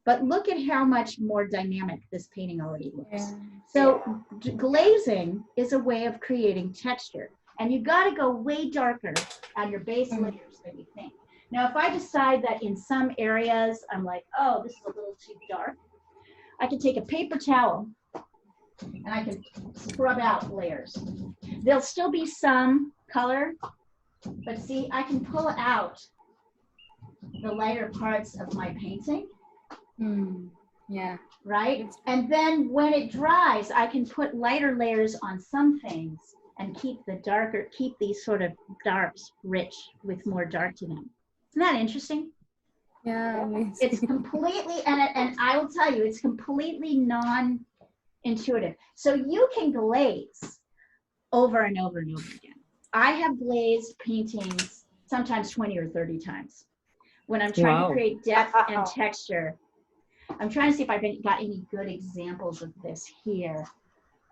But look at how much more dynamic this painting already looks. Yeah. So glazing is a way of creating texture. And you got to go way darker on your base layers than you think. Now, if I decide that in some areas, I'm like, oh, this is a little too dark, I can take a paper towel and I can scrub out layers. There'll still be some color, but see, I can pull out the lighter parts of my painting. Yeah. Right? And then when it dries, I can put lighter layers on some things and keep these sort of darks rich with more dark to them. Isn't that interesting? Yeah. Amazing. It's completely, and I will tell you, it's completely non-intuitive. So you can glaze over and over and over again. I have glazed paintings sometimes 20 or 30 times. When I'm trying to create depth and texture, I'm trying to see if I've got any good examples of this here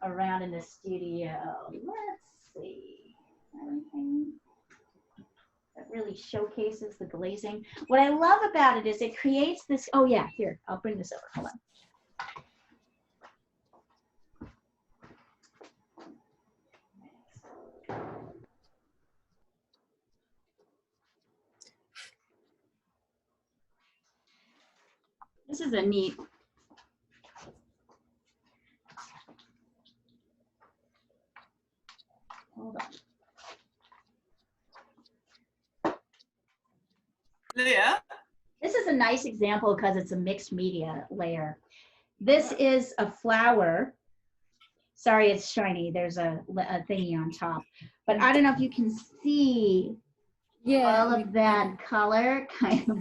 around in the studio. Let's see. Anything that really showcases the glazing. What I love about it is it creates this, oh yeah, here, I'll bring this over, hold on. This is a neat, hold on. Leah? This is a nice example because it's a mixed media layer. This is a flower. Sorry, it's shiny. There's a thingy on top. But I don't know if you can see all of that color kind of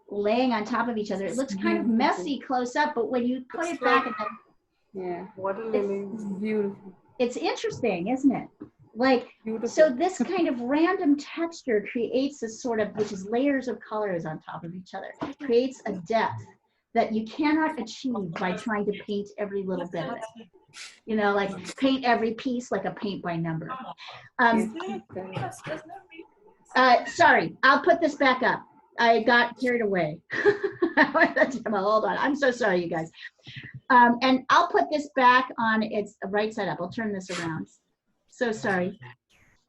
laying on top of each other. It looks kind of messy close up, but when you put it back, Yeah. Water lily. It's beautiful. it's interesting, isn't it? Like, Beautiful. so this kind of random texture creates a sort of, which is layers of colors on top of each other, creates a depth that you cannot achieve by trying to paint every little bit of it. You know, like paint every piece like a paint by number. Sorry, I'll put this back up. I got carried away. Hold on. I'm so sorry, you guys. And I'll put this back on its right side up. I'll turn this around. So sorry.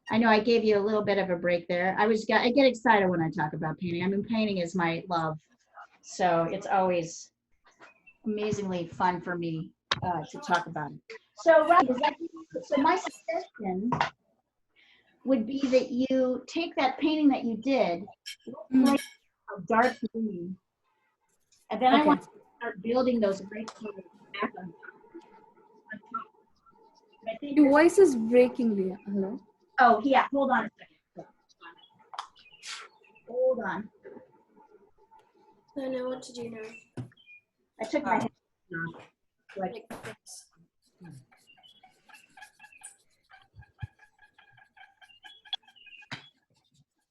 I know I gave you a little bit of a break there. I get excited when I talk about painting. I mean, painting is my love. So it's always amazingly fun for me to talk about it. So, right, so my suggestion would be that you take that painting that you did, like a dark green, and then I want to start building those bright colors back on top. I think Your voice is breaking, Leah. Hello? oh, yeah, hold on a second. Hold on. I know what to do now. I took my head off. Like, Like this.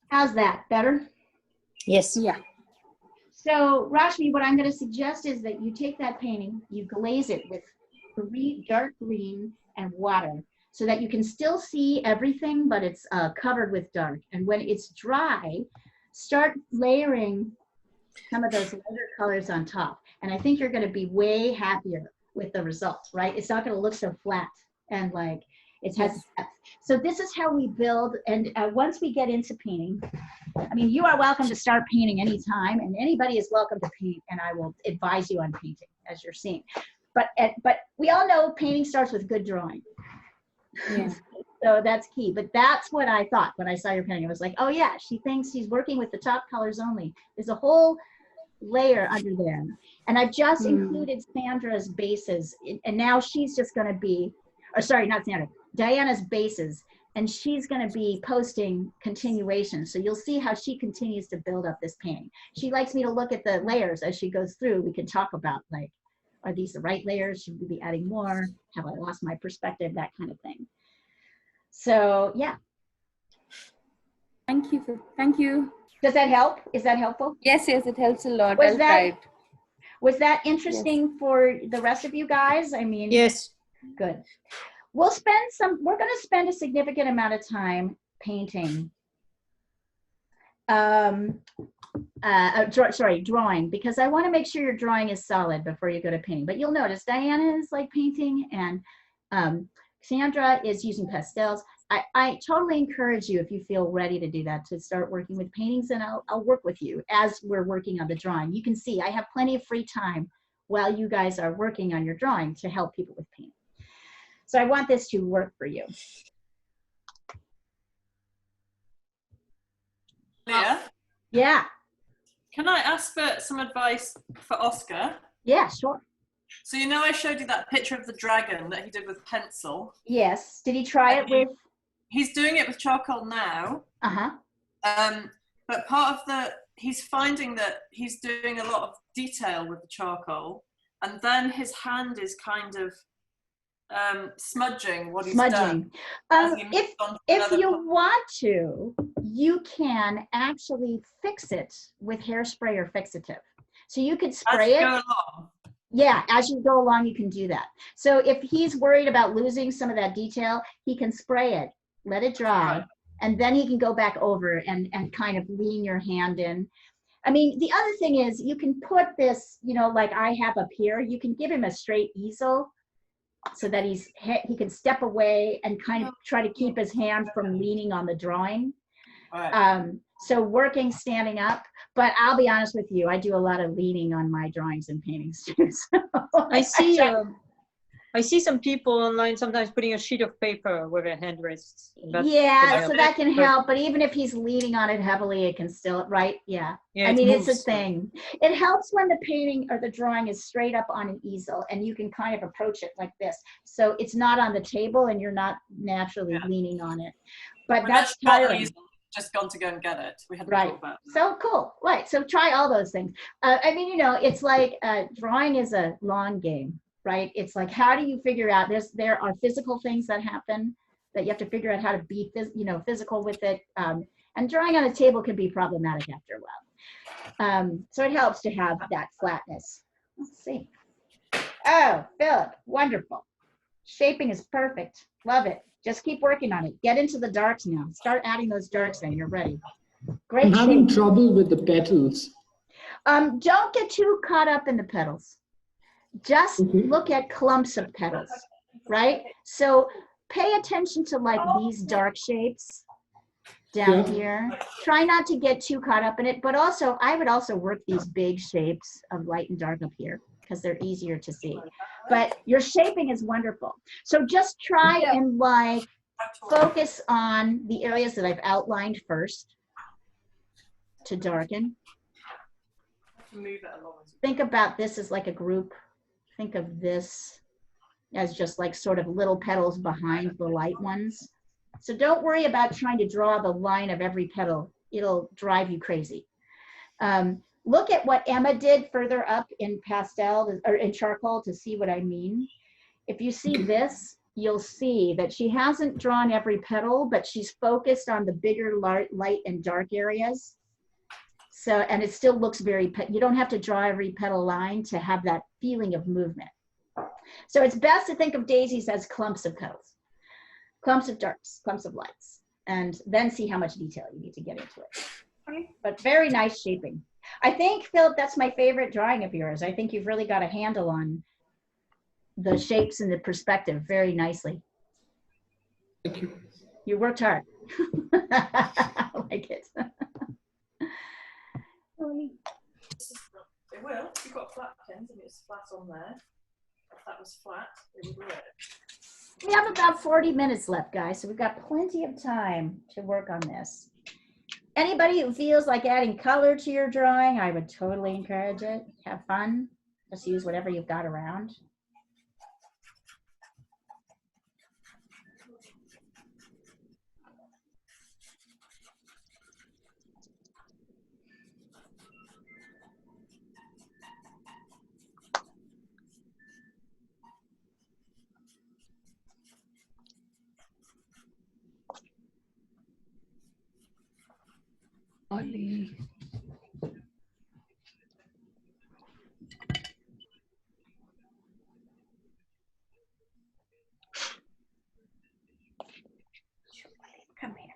how's that? Better? Yes. Yeah. So, Rashmi, what I'm going to suggest is that you take that painting, you glaze it with dark green and water so that you can still see everything, but it's covered with dark. And when it's dry, start layering some of those lighter colors on top. And I think you're going to be way happier with the results, right? It's not going to look so flat and like it has depth. So this is how we build. And once we get into painting, I mean, you are welcome to start painting anytime, and anybody is welcome to paint, and I will advise you on painting, as you're seeing. But we all know painting starts with good drawing. Yeah. So that's key. But that's what I thought when I saw your painting. I was like, oh yeah, she thinks she's working with the top colors only. There's a whole layer under there. And I've just included Sandra's bases, and now she's just going to be, or sorry, not Sandra, Diana's bases. And she's going to be posting continuation. So you'll see how she continues to build up this painting. She likes me to look at the layers as she goes through. We can talk about, like, are these the right layers? Should we be adding more? Have I lost my perspective? That kind of thing. So, yeah. Thank you. Thank you. Does that help? Is that helpful? Yes, it helps a lot. Was I'll that- try it. Was that interesting for the rest of you guys? I mean, Yes. good. We're going to spend a significant amount of time painting, drawing, because I want to make sure your drawing is solid before you go to painting. But you'll notice Diana is like painting, and Sandra is using pastels. I totally encourage you, if you feel ready to do that, to start working with paintings, and I'll work with you as we're working on the drawing. You can see I have plenty of free time while you guys are working on your drawing to help people with painting. So I want this to work for you. Leah, Yeah, can I ask for some advice for Oscar? yeah, sure. So you know I showed you that picture of the dragon that he did with pencil? Yes, did he try it with? He's doing it with charcoal now. Uh-huh. But part of he's finding that he's doing a lot of detail with the charcoal, and then his hand is kind of smudging what he's done. If you want to, you can actually fix it with hairspray or fixative. So you could spray it. Go along. Yeah, as you go along, you can do that. So if he's worried about losing some of that detail, he can spray it, let it dry, and then he can go back over and kind of lean your hand in. I mean, the other thing is you can put this, you know, like I have up here, you can give him a straight easel so that he can step away and kind of try to keep his hand from leaning on the drawing. Right. So working standing up, but I'll be honest with you, I do a lot of leaning on my drawings and paintings too. So I see some people online sometimes putting a sheet of paper where their hand rests. Yeah, so that can help, but even if he's leaning on it heavily, it can still, right? Yeah. I mean, it's a thing. It helps when the painting or the drawing is straight up on an easel and you can kind of approach it like this. So it's not on the table and you're not naturally leaning on it. But that's tiring. Just gone to go and get it. We hadn't right. thought about that. So cool. Right. So try all those things. I mean, you know, it's like drawing is a long game, right? It's like, how do you figure out there are physical things that happen that you have to figure out how to be, physical with it. And drawing on a table can be problematic after a while. So it helps to have that flatness. Let's see. Oh, Philip, wonderful. Shaping is perfect. Love it. Just keep working on it. Get into the darks now. Start adding those darks in. You're ready. Great I'm having shape. trouble with the petals. Don't get too caught up in the petals. Just Okay. look at clumps of petals, right? So pay attention to like these dark shapes down Yeah. here. Try not to get too caught up in it, but also I would also work these big shapes of light and dark up here because they're easier to see. But your shaping is wonderful. So just try and like focus on the areas that I've outlined first to darken. Move it along. Think about this as like a group. Think of this as just like sort of little petals behind the light ones. So don't worry about trying to draw the line of every petal. It'll drive you crazy. Look at what Emma did further up in pastel or in charcoal to see what I mean. If you see this, you'll see that she hasn't drawn every petal, but she's focused on the bigger light and dark areas. So, and it still looks very, you don't have to draw every petal line to have that feeling of movement. So it's best to think of daisies as clumps of petals, clumps of darks, clumps of lights, and then see how much detail you need to get into it. But very nice shaping. I think, Philip, that's my favorite drawing of yours. I think you've really got a handle on the shapes and the perspective very nicely. Thank you. You worked hard. I like it. It will. You've got flat pins and it's flat on there. If that was flat, it would work. We have about 40 minutes left, guys, so we've got plenty of time to work on this. Anybody who feels like adding color to your drawing, I would totally encourage it. Have fun. Just use whatever you've got around. Ollie. Come here.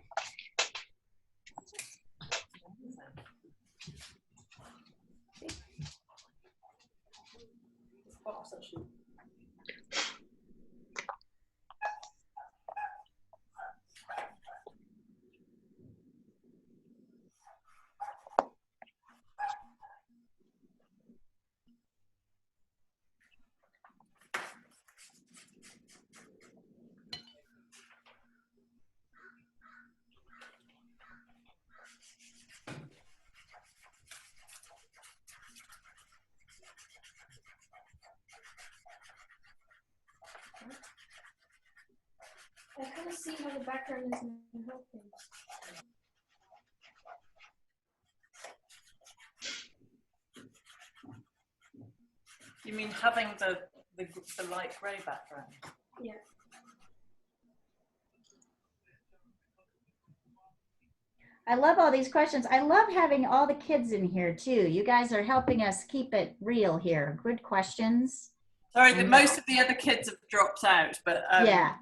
I kind of see how the background isn't helping. You mean having the light grey background? Yeah. I love all these questions. I love having all the kids in here too. You guys are helping us keep it real here. Good questions. Sorry, most of the other kids have dropped out, but yeah,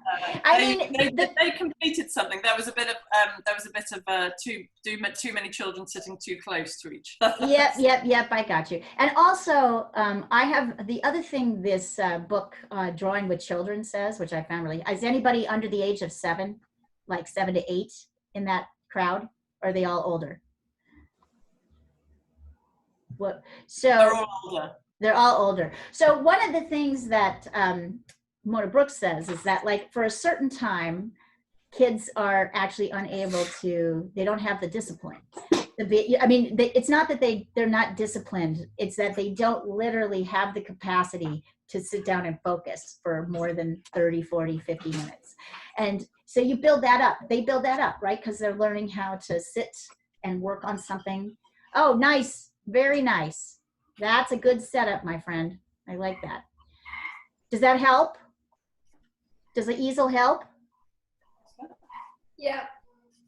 they completed something. There was a bit of too many children sitting too close to each other. Yep. I got you. And also, I have the other thing. This book, Drawing with Children, says, which I found really. Is anybody under the age of 7, like 7 to 8, in that crowd? Or are they all older? What? So they're all older. They're all older. So one of the things that Mona Brooks says is that, like, for a certain time, kids are actually unable to, they don't have the discipline. I mean, it's not that they're not disciplined. It's that they don't literally have the capacity to sit down and focus for more than 30, 40, 50 minutes. And so you build that up. They build that up, right? Because they're learning how to sit and work on something. Oh, nice. Very nice. That's a good setup, my friend. I like that. Does that help? Does the easel help? Yeah.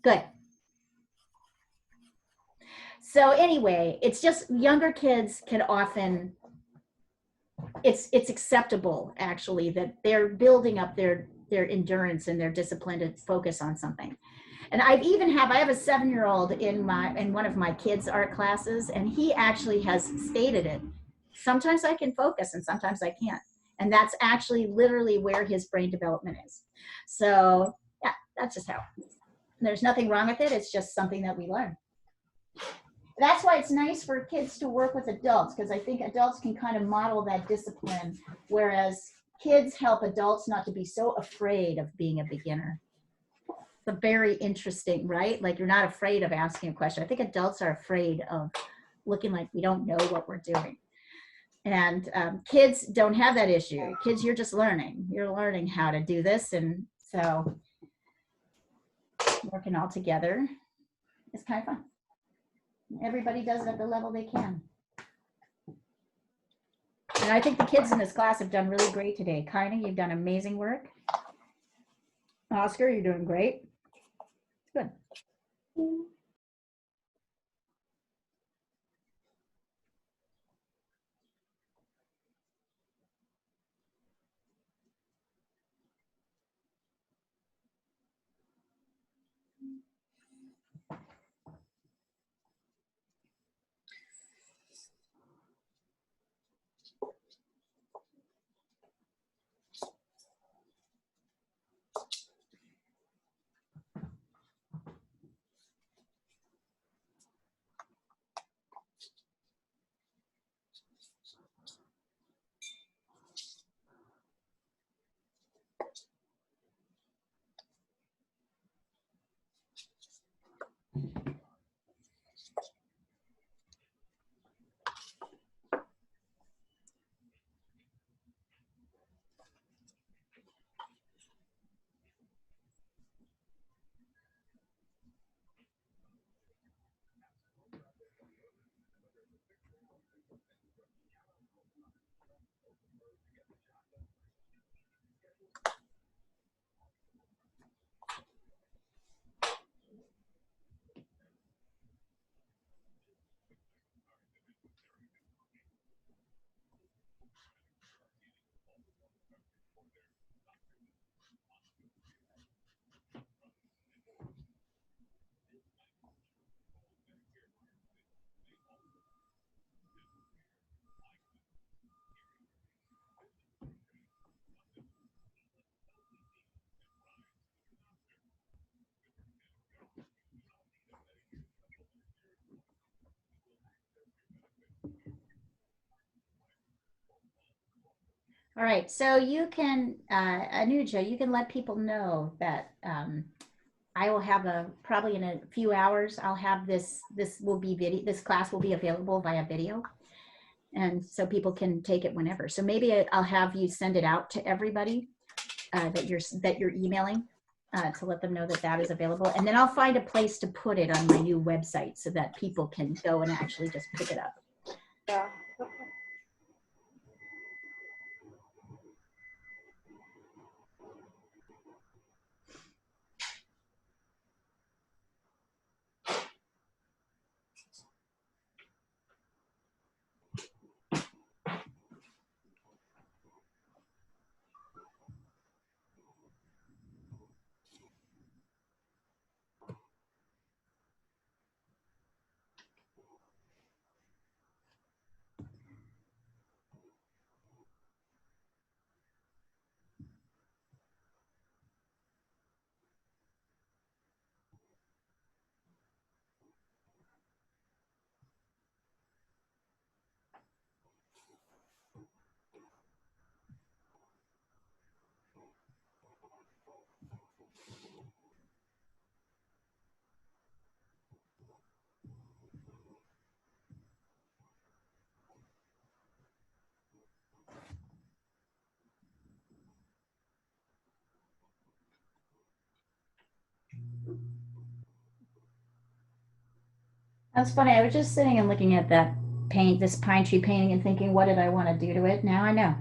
Good. So anyway, it's just younger kids can often, it's acceptable actually that they're building up their endurance and their discipline to focus on something. And I have a 7-year-old in one of my kids' art classes, and he actually has stated it. Sometimes I can focus and sometimes I can't. And that's actually literally where his brain development is. So yeah, that's just how. There's nothing wrong with it. It's just something that we learn. That's why it's nice for kids to work with adults, because I think adults can kind of model that discipline, whereas kids help adults not to be so afraid of being a beginner. It's a very interesting, right? Like, you're not afraid of asking a question. I think adults are afraid of looking like we don't know what we're doing. And kids don't have that issue. Kids, you're just learning. You're learning how to do this. And so working all together is kind of fun. Everybody does it at the level they can. And I think the kids in this class have done really great today. Kaina, you've done amazing work. Oscar, you're doing great. Good. All right, so you can, Anuja, you can let people know that I will have probably in a few hours, I'll have this class will be available via video. And so people can take it whenever. So maybe I'll have you send it out to everybody that you're emailing to let them know that that is available. And then I'll find a place to put it on my new website so that people can go and actually just pick it up. Yeah. That's funny. I was just sitting and looking at this pine tree painting and thinking, what did I want to do to it? Now I know.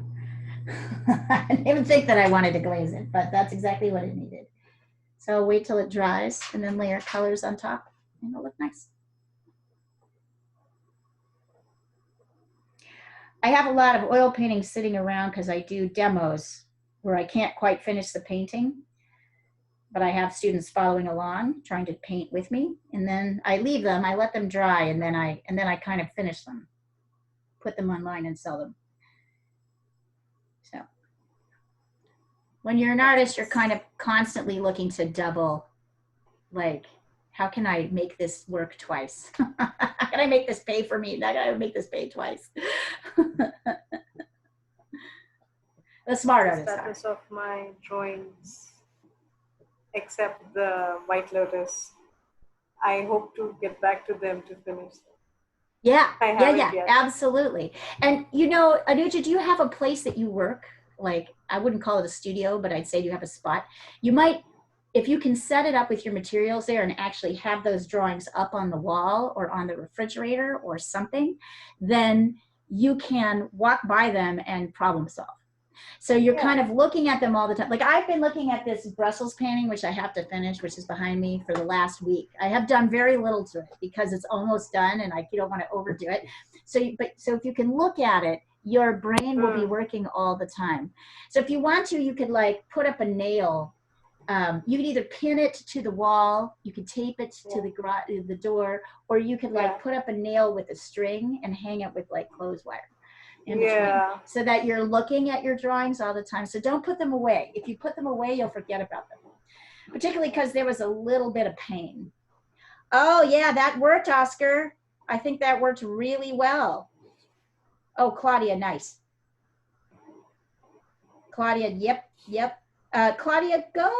I didn't even think that I wanted to glaze it, but that's exactly what it needed. So wait till it dries and then layer colors on top and it'll look nice. I have a lot of oil paintings sitting around because I do demos where I can't quite finish the painting. but I have students following along, trying to paint with me, and then I leave them, I let them dry, and then I kind of finish them, put them online and sell them. So when you're an artist, you're kind of constantly looking to double, like, how can I make this work twice? How can I make this pay for me? How can I make this pay twice? The smart artists are. Status of my drawings, except the White Lotus. I hope to get back to them to finish them. Yeah, I haven't yeah, yet. absolutely. And you know, Anuja, do you have a place that you work? Like, I wouldn't call it a studio, but I'd say you have a spot. You might, if you can set it up with your materials there and actually have those drawings up on the wall or on the refrigerator or something, then you can walk by them and problem solve. So you're kind of looking at them all the time. Like, I've been looking at this Brussels painting, which I have to finish, which is behind me, for the last week. I have done very little to it because it's almost done and you don't want to overdo it. So if you can look at it, your brain will be working all the time. So if you want to, you could like put up a nail. You could either pin it to the wall, you could tape it to the door, or you could like put up a nail with a string and hang it with like clothes wire in between, so that you're looking at your drawings all the time. So don't put them away. If you put them away, you'll forget about them, particularly because there was a little bit of pain. Oh yeah, that worked, Oscar. I think that worked really well. Oh, Claudia, nice. Claudia, yep. Claudia, go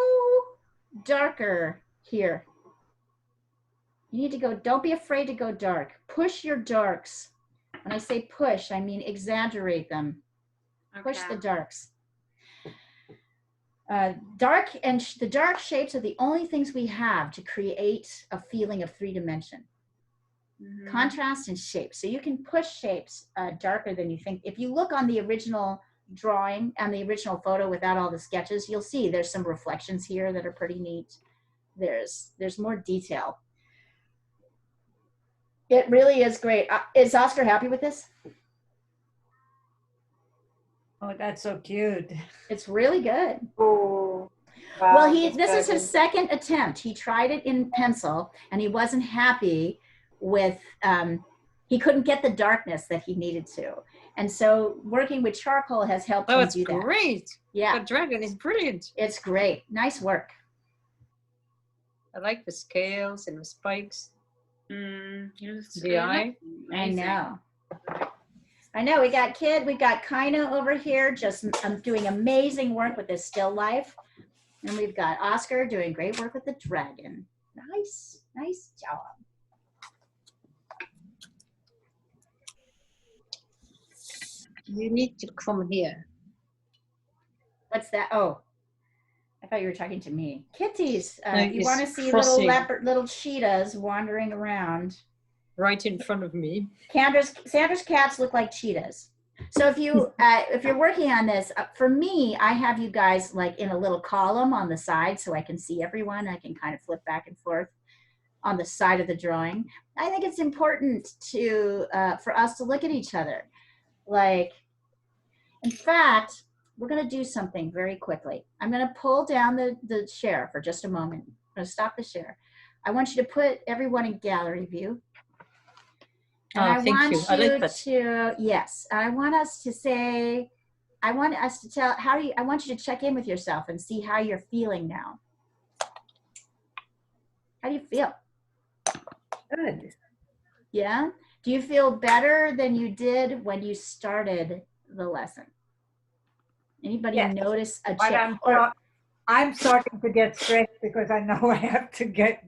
darker here. You need to go, don't be afraid to go dark. Push your darks. When I say push, I mean exaggerate them. Push the darks. Dark and the dark shapes are the only things we have to create a feeling of 3-dimension. Contrast and shape. So you can push shapes darker than you think. If you look on the original drawing and the original photo without all the sketches, you'll see there's some reflections here that are pretty neat. There's more detail. It really is great. Is Oscar happy with this? Oh, that's so cute. It's really good. Oh, wow, well, that's this is his fabulous. second attempt. He tried it in pencil and he wasn't happy with, he couldn't get the darkness that he needed to. And so working with charcoal has helped him it's do that. great. Yeah. The dragon is brilliant. It's great. Nice work. I like the scales and the spikes. The eye. I know. We got Kaina over here just doing amazing work with this still life. And we've got Oscar doing great work with the dragon. Nice job. You need to come here. What's that? Oh, I thought you were talking to me. Kitties. You It's want to see crossing. little cheetahs wandering around. Right in front of me. Sandra's cats look like cheetahs. So if you're working on this, for me, I have you guys like in a little column on the side so I can see everyone. I can kind of flip back and forth on the side of the drawing. I think it's important to for us to look at each other. Like, in fact, we're going to do something very quickly. I'm going to pull down the share for just a moment. I'm going to stop the share. I want you to put everyone in gallery view. And thank you. I like that. Yes, I want us to say, I want us to tell, I want you to check in with yourself and see how you're feeling now. How do you feel? Good. Yeah? Do you feel better than you did when you started the lesson? Anybody Yes. notice a But change? I'm starting to get stressed because I know I have to get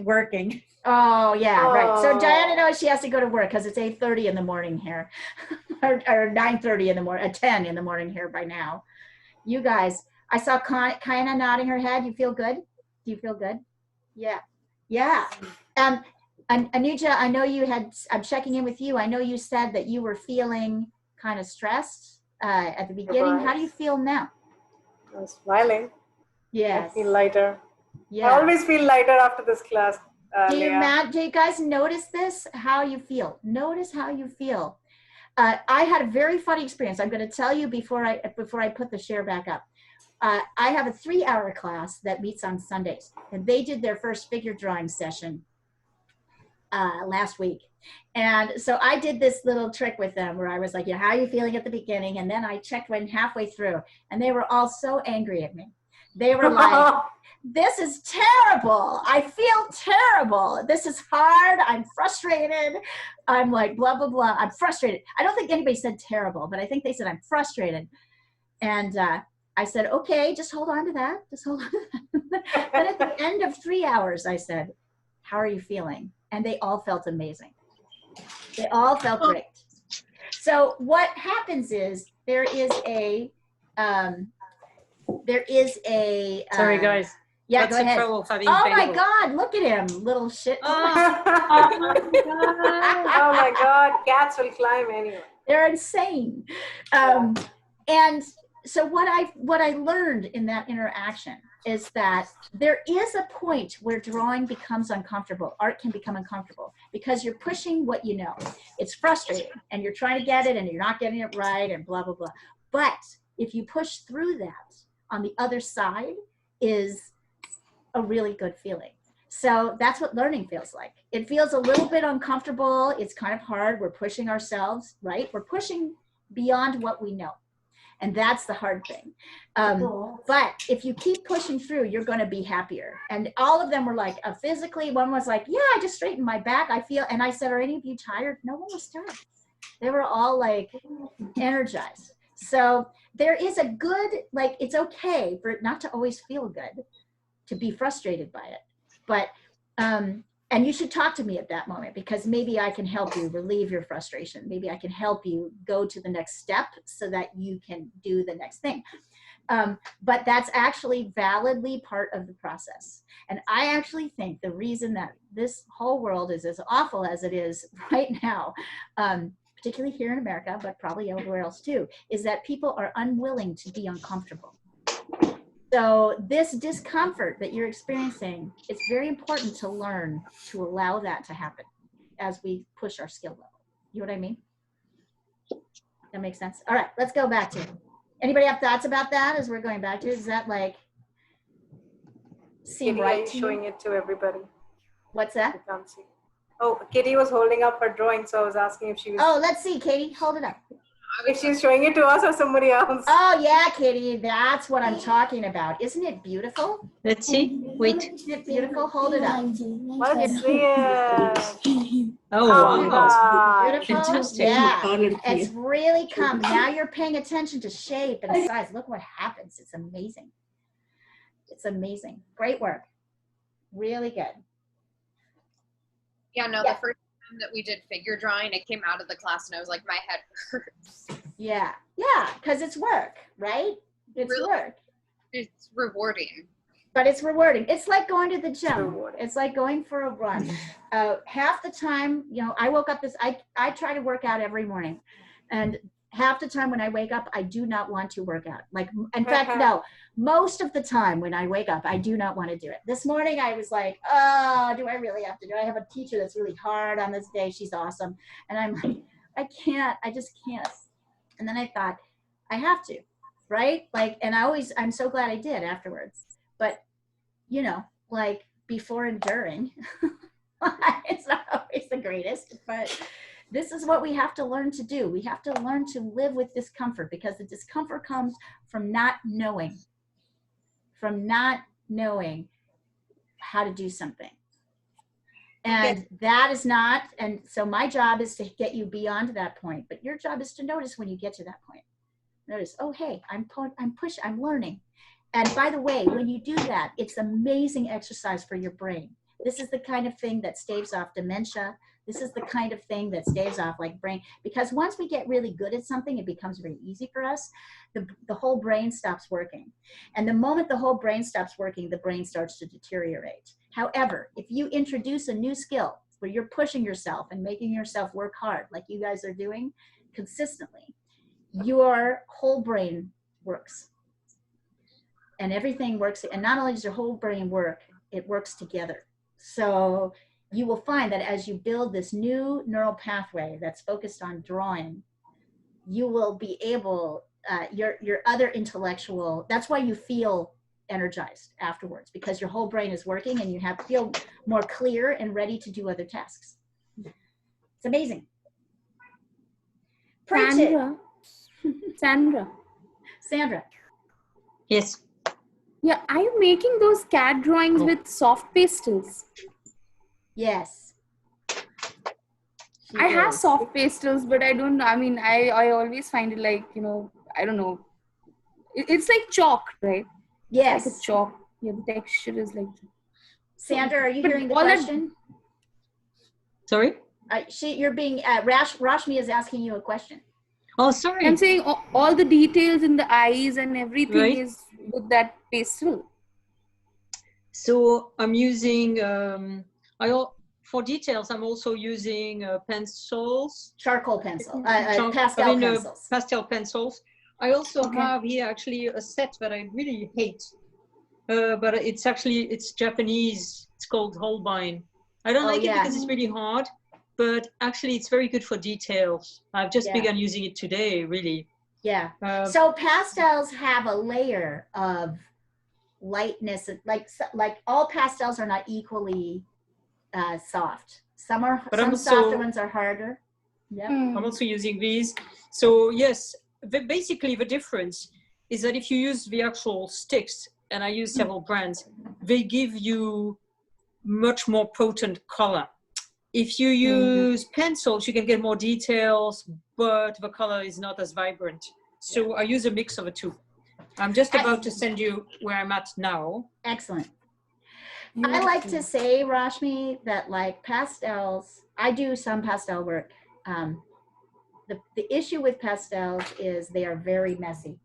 working. Oh, yeah, right. So Oh. Diana knows she has to go to work because it's 8:30 in the morning here, or 9:30 in the morning, 10 in the morning here by now. You guys, I saw Kaina nodding her head. You feel good? Do you feel good? Yeah, yeah. And Anuja, I know I'm checking in with you. I know you said that you were feeling kind of stressed at the beginning. How do you feel now? I'm smiling. Yes. I feel lighter. Yeah. I always feel lighter after this class. Do Leah. you guys notice this? How you feel? Notice how you feel. I had a very funny experience. I'm going to tell you before I put the share back up. I have a 3-hour class that meets on Sundays, and they did their first figure drawing session last week. And so I did this little trick with them where I was like, yeah, how are you feeling at the beginning? And then I checked when halfway through, and they were all so angry at me. They were like, this is terrible. I feel terrible. This is hard. I'm frustrated. I'm like, blah, blah, blah. I'm frustrated. I don't think anybody said terrible, but I think they said I'm frustrated. And I said, okay, just hold on to that. Just hold on to that. Then at the end of 3 hours, I said, how are you feeling? And they all felt amazing. They all felt great. So what happens is there is a Sorry, guys. Yeah, That's go ahead. the trouble of having Oh my bagels. God, look at him, little shit. Oh my God, cats will climb anywhere. They're insane. And so what I learned in that interaction is that there is a point where drawing becomes uncomfortable. Art can become uncomfortable because you're pushing what you know. It's frustrating and you're trying to get it and you're not getting it right and blah, blah, blah. But if you push through that, on the other side is a really good feeling. So that's what learning feels like. It feels a little bit uncomfortable. It's kind of hard. We're pushing ourselves, right? We're pushing beyond what we know. And that's the hard thing. But if you keep pushing through, you're going to be happier. And all of them were like, physically, one was like, yeah, I just straightened my back. I feel, and I said, are any of you tired? No one was tired. They were all like energized. So there is a good, like, it's okay for it not to always feel good, to be frustrated by it. But, and you should talk to me at that moment because maybe I can help you relieve your frustration. Maybe I can help you go to the next step so that you can do the next thing. But that's actually validly part of the process. And I actually think the reason that this whole world is as awful as it is right now, particularly here in America, but probably everywhere else too, is that people are unwilling to be uncomfortable. So this discomfort that you're experiencing, it's very important to learn to allow that to happen as we push our skill level. You know what I mean? That makes sense? All right, let's go back to it. Anybody have thoughts about that as we're going back to it? Is that like, seem Kitty, right are you to showing you? it to everybody? What's that? I can't see. Oh, Kitty was holding up her drawing, so I was asking if she was. Oh, let's see, Katie, hold it up. If she's showing it to us or somebody else. Oh yeah, Katie, that's what I'm talking about. Isn't it beautiful? Let's see. Wait. Isn't it beautiful? Hold it up. Let's see it. Oh, Oh, wow. God. Beautiful? Fantastic. Yeah. Colored It's here. really come. Now you're paying attention to shape and size. Look what happens. It's amazing. It's amazing. Great work. Really good. Yeah, no, Yeah. the first time that we did figure drawing, I came out of the class and I was like, my head hurts. Yeah. Yeah, because it's work, right? It's Really? work. It's rewarding. But it's rewarding. It's like going to the gym. Rewarding. It's like going for a run. Half the time, you know, I woke up I try to work out every morning. And half the time when I wake up, I do not want to work out. Like, in fact, no, most of the time when I wake up, I do not want to do it. This morning I was like, oh, do I really have to do it? I have a teacher that's really hard on this day. She's awesome. And I'm like, I just can't. And then I thought, I have to, right? Like, and I'm so glad I did afterwards. But, you know, like before and during, it's not always the greatest, but this is what we have to learn to do. We have to learn to live with discomfort because the discomfort comes from not knowing how to do something. And that is not, and so my job is to get you beyond that point, but your job is to notice when you get to that point. Notice, oh, hey, I'm learning. And by the way, when you do that, it's amazing exercise for your brain. This is the kind of thing that staves off dementia. This is the kind of thing that staves off like brain, because once we get really good at something, it becomes very easy for us. The whole brain stops working. And the moment the whole brain stops working, the brain starts to deteriorate. However, if you introduce a new skill where you're pushing yourself and making yourself work hard, like you guys are doing consistently, your whole brain works. And everything works. And not only does your whole brain work, it works together. So you will find that as you build this new neural pathway that's focused on drawing, you will be able your other intellectual, that's why you feel energized afterwards, because your whole brain is working and you feel more clear and ready to do other tasks. It's amazing. Preach it. Sandra. Yes. Yeah, are you making those cat drawings with soft pastels? Yes. I have soft pastels, but I don't, I mean, I always find it like, you know, I don't know. It's like chalk, right? Yes. It's like a chalk. Yeah, the texture is like. Sandra, are you But hearing the all that- question? Sorry? You're being, Rashmi is asking you a question. Oh, sorry. I'm saying all the details in the eyes and everything Right. is with that pastel. So I'm using, for details, I'm also using pencils. Charcoal pencil, Char- pastel I mean, pencils. pastel pencils. I also have here actually a set that I really hate, but it's Japanese. It's called Holbein. I don't like it because it's really hard, but actually it's very good for details. I've just begun using it today, really. Yeah. So pastels have a layer of lightness, like all pastels are not equally soft. Some softer ones are harder. Yeah. I'm also using these. So yes, basically the difference is that if you use the actual sticks, and I use several brands, they give you much more potent color. If you use pencils, you can get more details, but the color is not as vibrant. So I use a mix of the two. I'm just about to send you where I'm at now. Excellent. I like to say, Rashmi, that like pastels, I do some pastel work. The issue with pastels is they are very messy.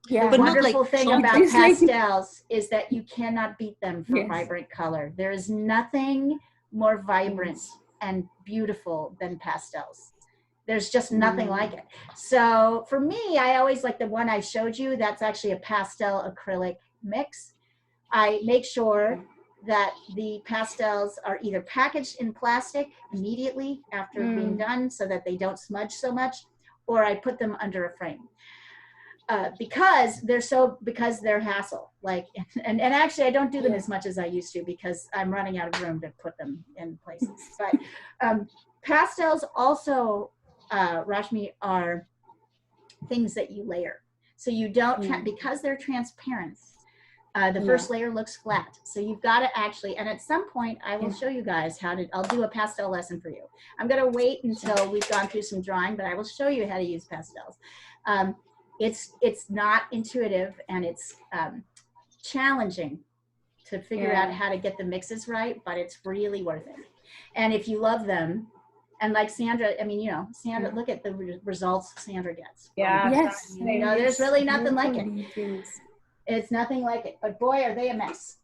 Yeah. The But not wonderful like thing chunky. about It's like- pastels is that you cannot beat them for Yes. vibrant color. There is nothing more vibrant and beautiful than pastels. There's just nothing like it. So for me, I always like the one I showed you. That's actually a pastel acrylic mix. I make sure that the pastels are either packaged in plastic immediately after being done so that they don't smudge so much, or I put them under a frame. Because they're hassle. Like, and actually I don't do them as much as I used to because I'm running out of room to put them in places. But pastels also, Rashmi, are things that you layer. So you don't, because they're transparent, the first layer looks flat. So you've got to actually, and at some point I will show you guys I'll do a pastel lesson for you. I'm going to wait until we've gone through some drawing, but I will show you how to use pastels. It's not intuitive, and it's challenging to figure out how to get the mixes right, but it's really worth it. And if you love them, and like Sandra, I mean, you know, Sandra, look at the results Sandra gets. Yeah. Yes. You know, there's really nothing like it. Details. It's nothing like it, but boy, are they a mess.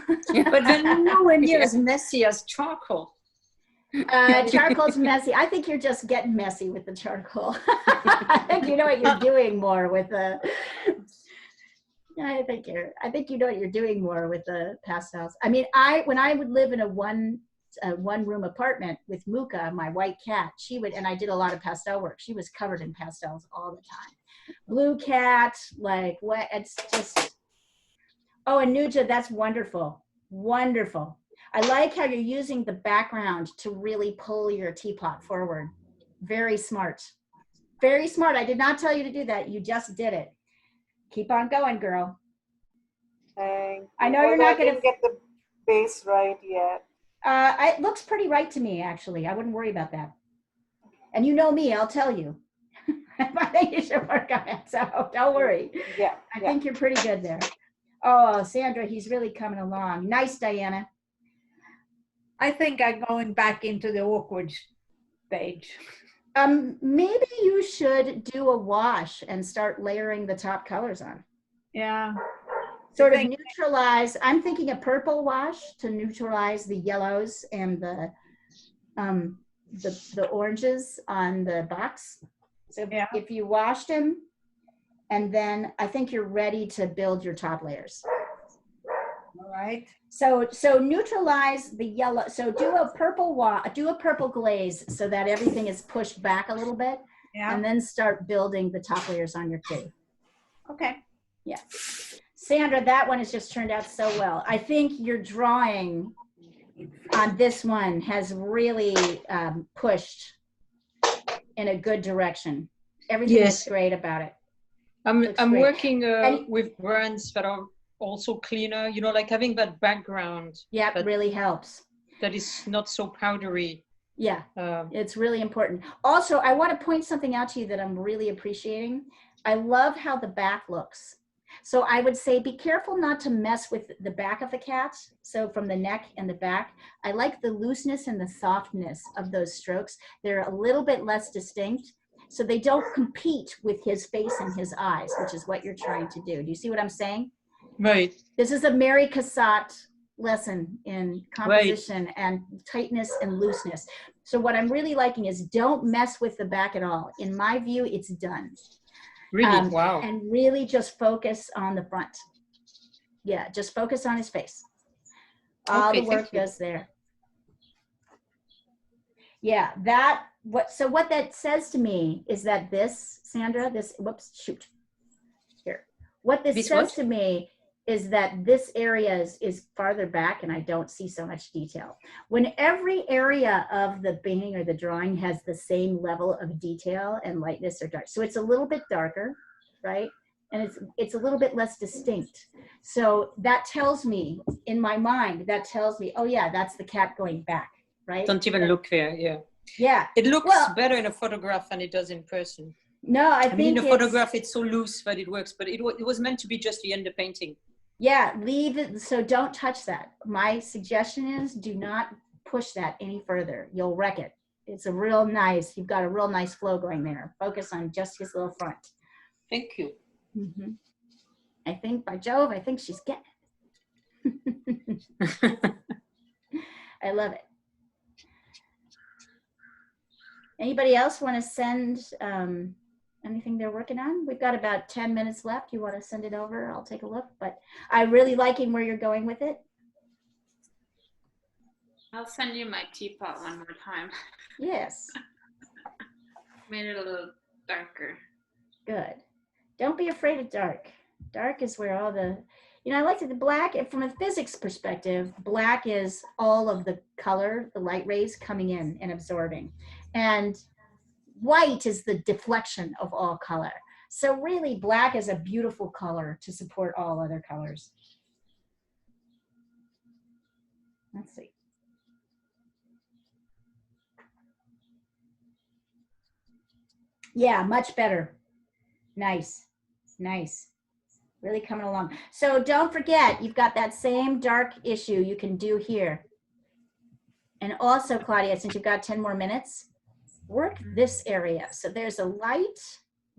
But then nowhere near as messy as charcoal. Charcoal's messy. I think you're just getting messy with the charcoal. I think you know what you're doing more with the. I think you know what you're doing more with the pastels. I mean, when I would live in a one room apartment with Muka, my white cat, and I did a lot of pastel work. She was covered in pastels all the time. Blue cat, like what? It's just. Oh, and Nuja, that's wonderful, wonderful. I like how you're using the background to really pull your teapot forward. Very smart. Very smart. I did not tell you to do that. You just did it. Keep on going, girl. Thank you. I know you're Although not I gonna- didn't get the base right yet. It looks pretty right to me, actually. I wouldn't worry about that. And you know me, I'll tell you. I think you should work on it, so don't worry. Yeah. I think you're pretty good there. Oh, Sandra, he's really coming along. Nice, Diana. I think I'm going back into the awkward stage. Maybe you should do a wash and start layering the top colors on. Yeah. Sort of neutralize. I'm thinking a purple wash to neutralize the yellows and the oranges on the box. So if you washed them, and then I think you're ready to build your top layers. All right. So neutralize the yellow. So do a purple glaze so that everything is pushed back a little bit. Yeah. and then start building the top layers on your kitty. Okay. Yeah. Sandra, that one has just turned out so well. I think your drawing on this one has really pushed in a good direction. Everything Yes. is great about it. I'm Looks great. working And- with brands that are also cleaner, you know, like having that background Yeah, that, really helps. that is not so powdery. Yeah, Um, it's really important. Also, I want to point something out to you that I'm really appreciating. I love how the back looks. So I would say be careful not to mess with the back of the cat. So from the neck and the back, I like the looseness and the softness of those strokes. They're a little bit less distinct. So they don't compete with his face and his eyes, which is what you're trying to do. Do you see what I'm saying? right. This is a Mary Cassatt lesson in composition and tightness and looseness. So what I'm really liking is don't mess with the back at all. In my view, it's done. Really? Wow. And really just focus on the front. Yeah, just focus on his face. All Okay, the work thank you. goes there. Yeah, what that says to me is that this, Sandra, this, whoops, shoot. Here. What this This says what? to me is that this area is farther back and I don't see so much detail. When every area of the painting or the drawing has the same level of detail and lightness or dark, so it's a little bit darker, right? And it's a little bit less distinct. So that tells me, in my mind, that tells me, oh yeah, that's the cat going back, right? Don't even look there, yeah. Yeah. It looks Well- better in a photograph than it does in person. No, I I mean, think in a photograph, it's so loose that it works, but it was meant to be just the end of painting. Yeah, leave it. So don't touch that. My suggestion is do not push that any further. You'll wreck it. It's a real nice, you've got a real nice flow going there. Focus on just his little front. Thank you. Mm-hmm. I think, by Jove, I think she's getting it. I love it. Anybody else want to send anything they're working on? We've got about 10 minutes left. You want to send it over? I'll take a look, but I'm really liking where you're going with it. I'll send you my teapot one more time. Yes, Made it a little darker. good. Don't be afraid of dark. Dark is where all the, you know, I like the black, from a physics perspective, black is all of the color, the light rays coming in and absorbing. And white is the deflection of all color. So really black is a beautiful color to support all other colors. Let's see. Yeah, much better. Nice, nice. Really coming along. So don't forget, you've got that same dark issue you can do here. And also, Claudia, since you've got 10 more minutes, work this area. So there's a light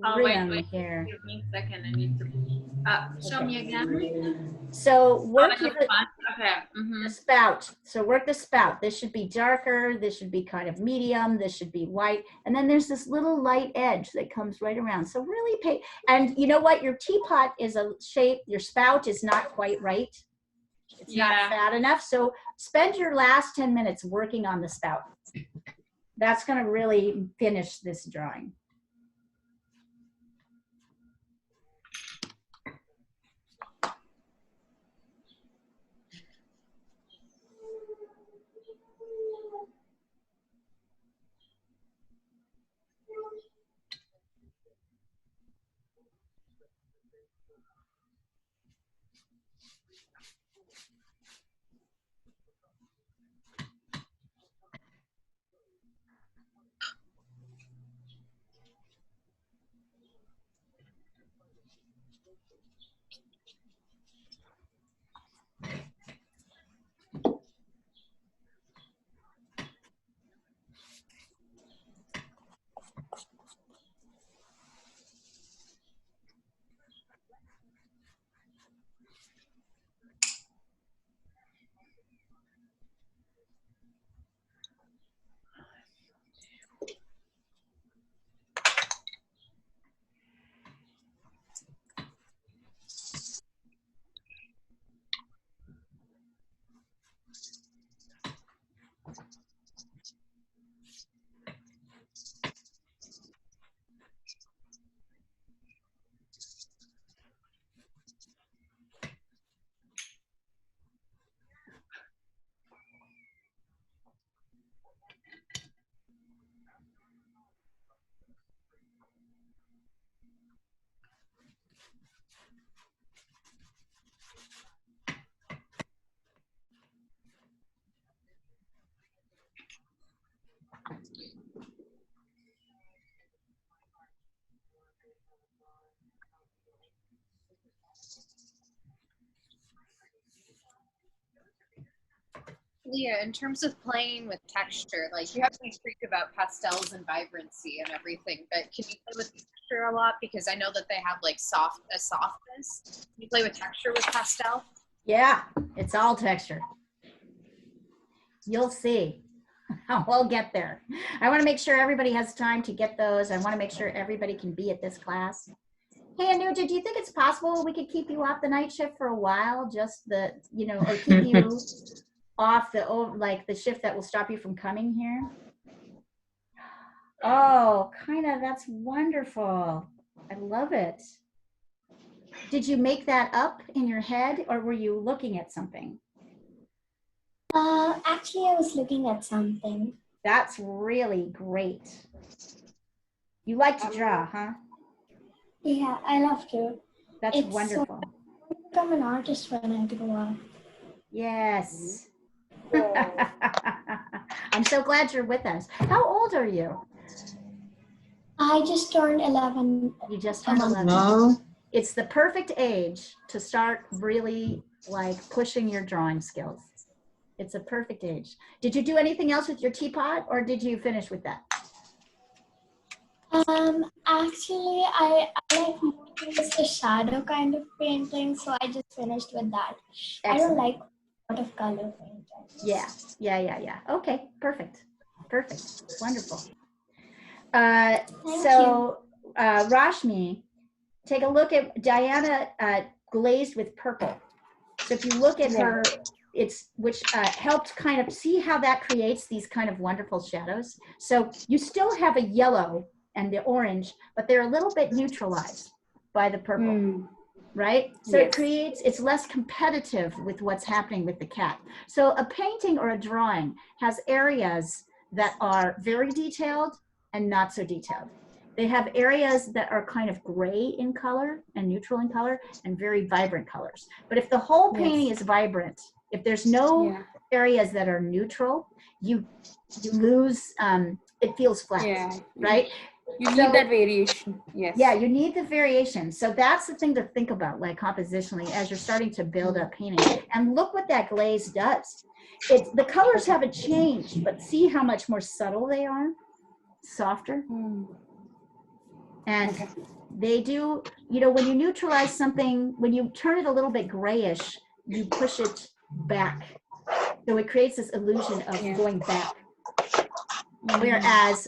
Oh, rim wait. here. Give me a second. I need to. Show me again. So work Oh, your, the front. Okay. Mm-hmm. the spout. So work the spout. This should be darker. This should be kind of medium. This should be white. And then there's this little light edge that comes right around. So really pay. And you know what? Your teapot is a shape. Your spout is not quite right. It's not fat enough. So spend your last 10 minutes working on the spout. That's going to really finish this drawing. Leah, in terms of playing with texture, like you have to speak about pastels and vibrancy and everything, but can you play with texture a lot? Because I know that they have like softness. Can you play with texture with pastel? Yeah, it's all texture. You'll see. We'll get there. I want to make sure everybody has time to get those. I want to make sure everybody can be at this class. Hey, Anuja, do you think it's possible we could keep you off the night shift for a while? Just the, you know, or keep you off the, like the shift that will stop you from coming here? Oh, kind of, that's wonderful. I love it. Did you make that up in your head or were you looking at something? Actually, I was looking at something. That's really great. You like to draw, huh? Yeah, I love to. That's It's wonderful. So, I become an artist when I grow up. Yes. I'm so glad you're with us. How old are you? I just turned 11. You just turned 11. No. It's the perfect age to start really like pushing your drawing skills. It's a perfect age. Did you do anything else with your teapot or did you finish with that? Actually, I like more towards the shadow kind of painting, so I just finished with that. Excellent. I don't like a lot of color painting. Yeah. Okay, perfect. Wonderful. Rashmi, take a look at Diana glazed with purple. So if you look at her, which helped kind of see how that creates these kind of wonderful shadows. So you still have a yellow and the orange, but they're a little bit neutralized by the purple, right? So it creates, it's less competitive with what's happening with the cat. So a painting or a drawing has areas that are very detailed and not so detailed. They have areas that are kind of gray in color and neutral in color and very vibrant colors. But if the whole painting is vibrant, if there's no areas that are neutral, you lose, it feels flat, right? You need that variation, yes. Yeah, you need the variation. So that's the thing to think about, like compositionally, as you're starting to build up painting. And look what that glaze does. The colors haven't changed, but see how much more subtle they are, softer. And they do, you know, when you neutralize something, when you turn it a little bit grayish, you push it back. So it creates this illusion of going back. Whereas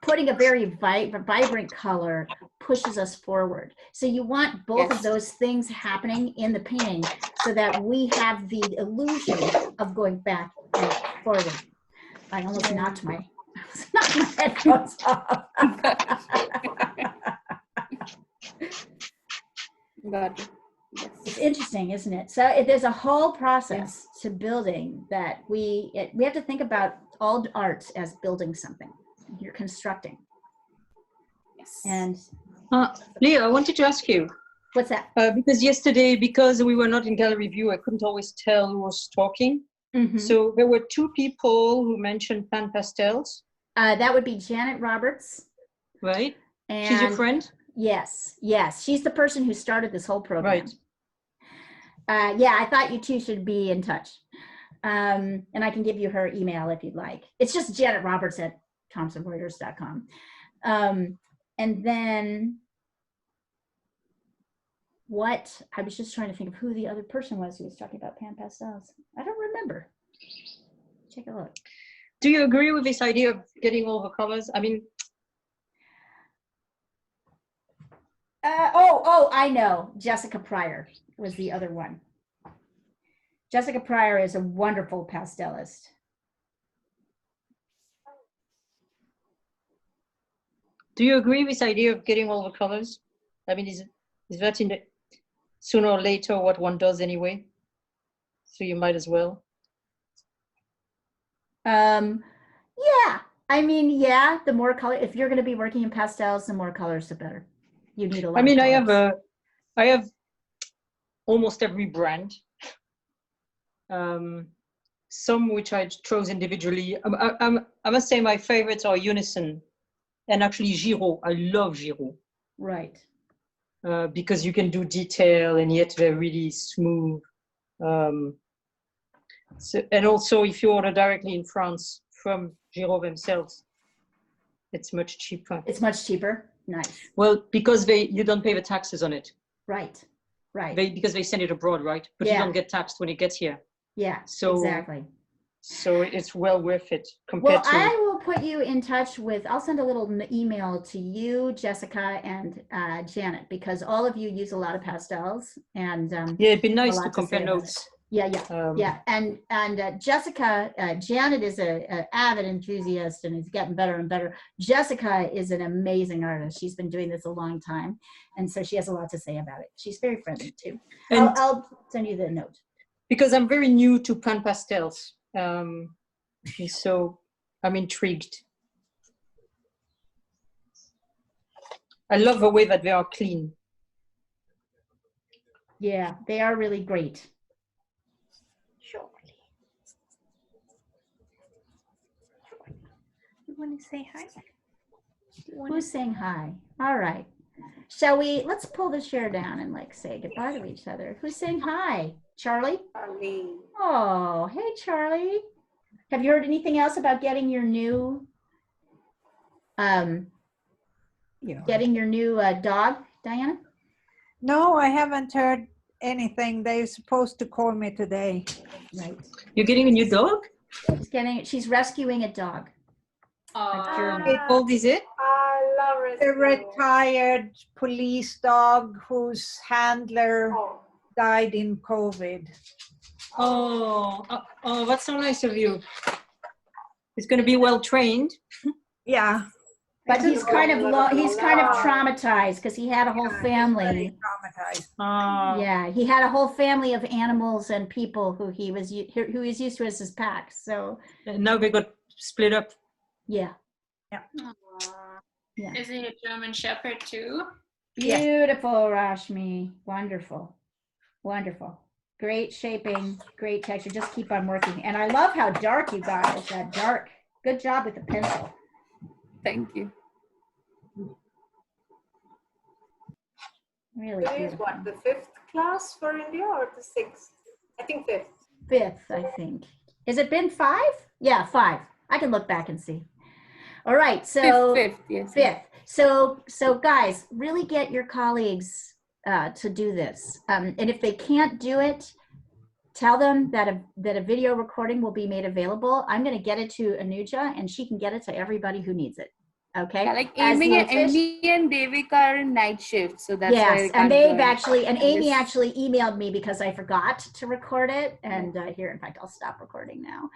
putting a very vibrant color pushes us forward. So you want both of those things happening in the painting so that we have the illusion of going back and forward. I almost knocked my headphones off. It's interesting, isn't it? So there's a whole process to building that we have to think about all art as building something. You're constructing. And Leah, I wanted to ask you. What's that? Because yesterday, because we were not in gallery view, I couldn't always tell who was talking. So there were two people who mentioned pan pastels. That would be Janet Roberts. Right. And she's your friend? Yes. She's the person who started this whole program. Right. Yeah, I thought you two should be in touch. And I can give you her email if you'd like. It's just Janet Roberts at ThompsonReuters.com. And then I was just trying to think of who the other person was who was talking about pan pastels. I don't remember. Take a look. Do you agree with this idea of getting all the colors? I mean, I know. Jessica Pryor was the other one. Jessica Pryor is a wonderful pastelist. Do you agree with this idea of getting all the colors? I mean, is that in the sooner or later what one does anyway? So you might as well. Yeah. I mean, yeah, the more color, if you're going to be working in pastels, the more colors, the better. You need a lot. I mean, of colors. I have almost every brand. Some which I chose individually. I must say my favorites are Unison and actually Giraud. I love Giraud. Right. Because you can do detail and yet they're really smooth. So, and also, if you order directly in France from Giraud themselves, it's much cheaper. It's much cheaper. Nice. Well, because you don't pay the taxes on it. Right. Right. Because they send it abroad, right? But you Yeah. don't get taxed when it gets here. Yeah. So exactly. So it's well worth it compared Well, to. I will put you in touch with. I'll send a little email to you, Jessica, and Janet, because all of you use a lot of pastels, and Yeah, it'd be a nice lot to to compare say about notes. yeah, yeah, yeah. And Jessica, Janet is a avid enthusiast and is getting better and better. Jessica is an amazing artist. She's been doing this a long time, and so she has a lot to say about it. She's very friendly too. And I'll send you the note. because I'm very new to pan pastels, so I'm intrigued. I love the way that they are clean. Yeah, they are really great. You want to say hi? Who's saying hi? All right. Shall we, let's pull the share down and like say goodbye to each other. Who's saying hi? Charlie? Charlie. Oh, hey, Charlie. Have you heard anything else about getting your new, dog, Diana? No, I haven't heard anything. They're supposed to call me today. Right. You're getting a new dog? She's rescuing a dog. A German. How old is it? I love A it. retired police dog whose handler died in COVID. Oh, that's so nice of you. It's going to be well trained. Yeah. But he's kind of traumatized because he had a whole family. Traumatized. Yeah, he had a whole family of animals and people who he was used to as his pack. So And now they got split up. yeah, Aw. yeah. Is he a German Shepherd too? Beautiful, Rashmi. Wonderful, wonderful. Great shaping, great texture. Just keep on working. And I love how dark you got it. That dark. Good job with the pencil. Thank you. Really Today is beautiful. what, the 5th class for India or the 6th? I think 5th. 5th, I think. Has it been 5? Yeah, 5. I can look back and see. All right, so Fifth, yes. 5th. So guys, really get your colleagues to do this. And if they can't do it, tell them that a video recording will be made available. I'm going to get it to Anuja, and she can get it to everybody who needs it. Okay. Yeah, like As Amy the official- and Devika are in night shift, so that's why yes, they and can't they've join. actually, and Amy Yes. actually emailed me because I forgot to record it. And here, in fact, I'll stop recording now.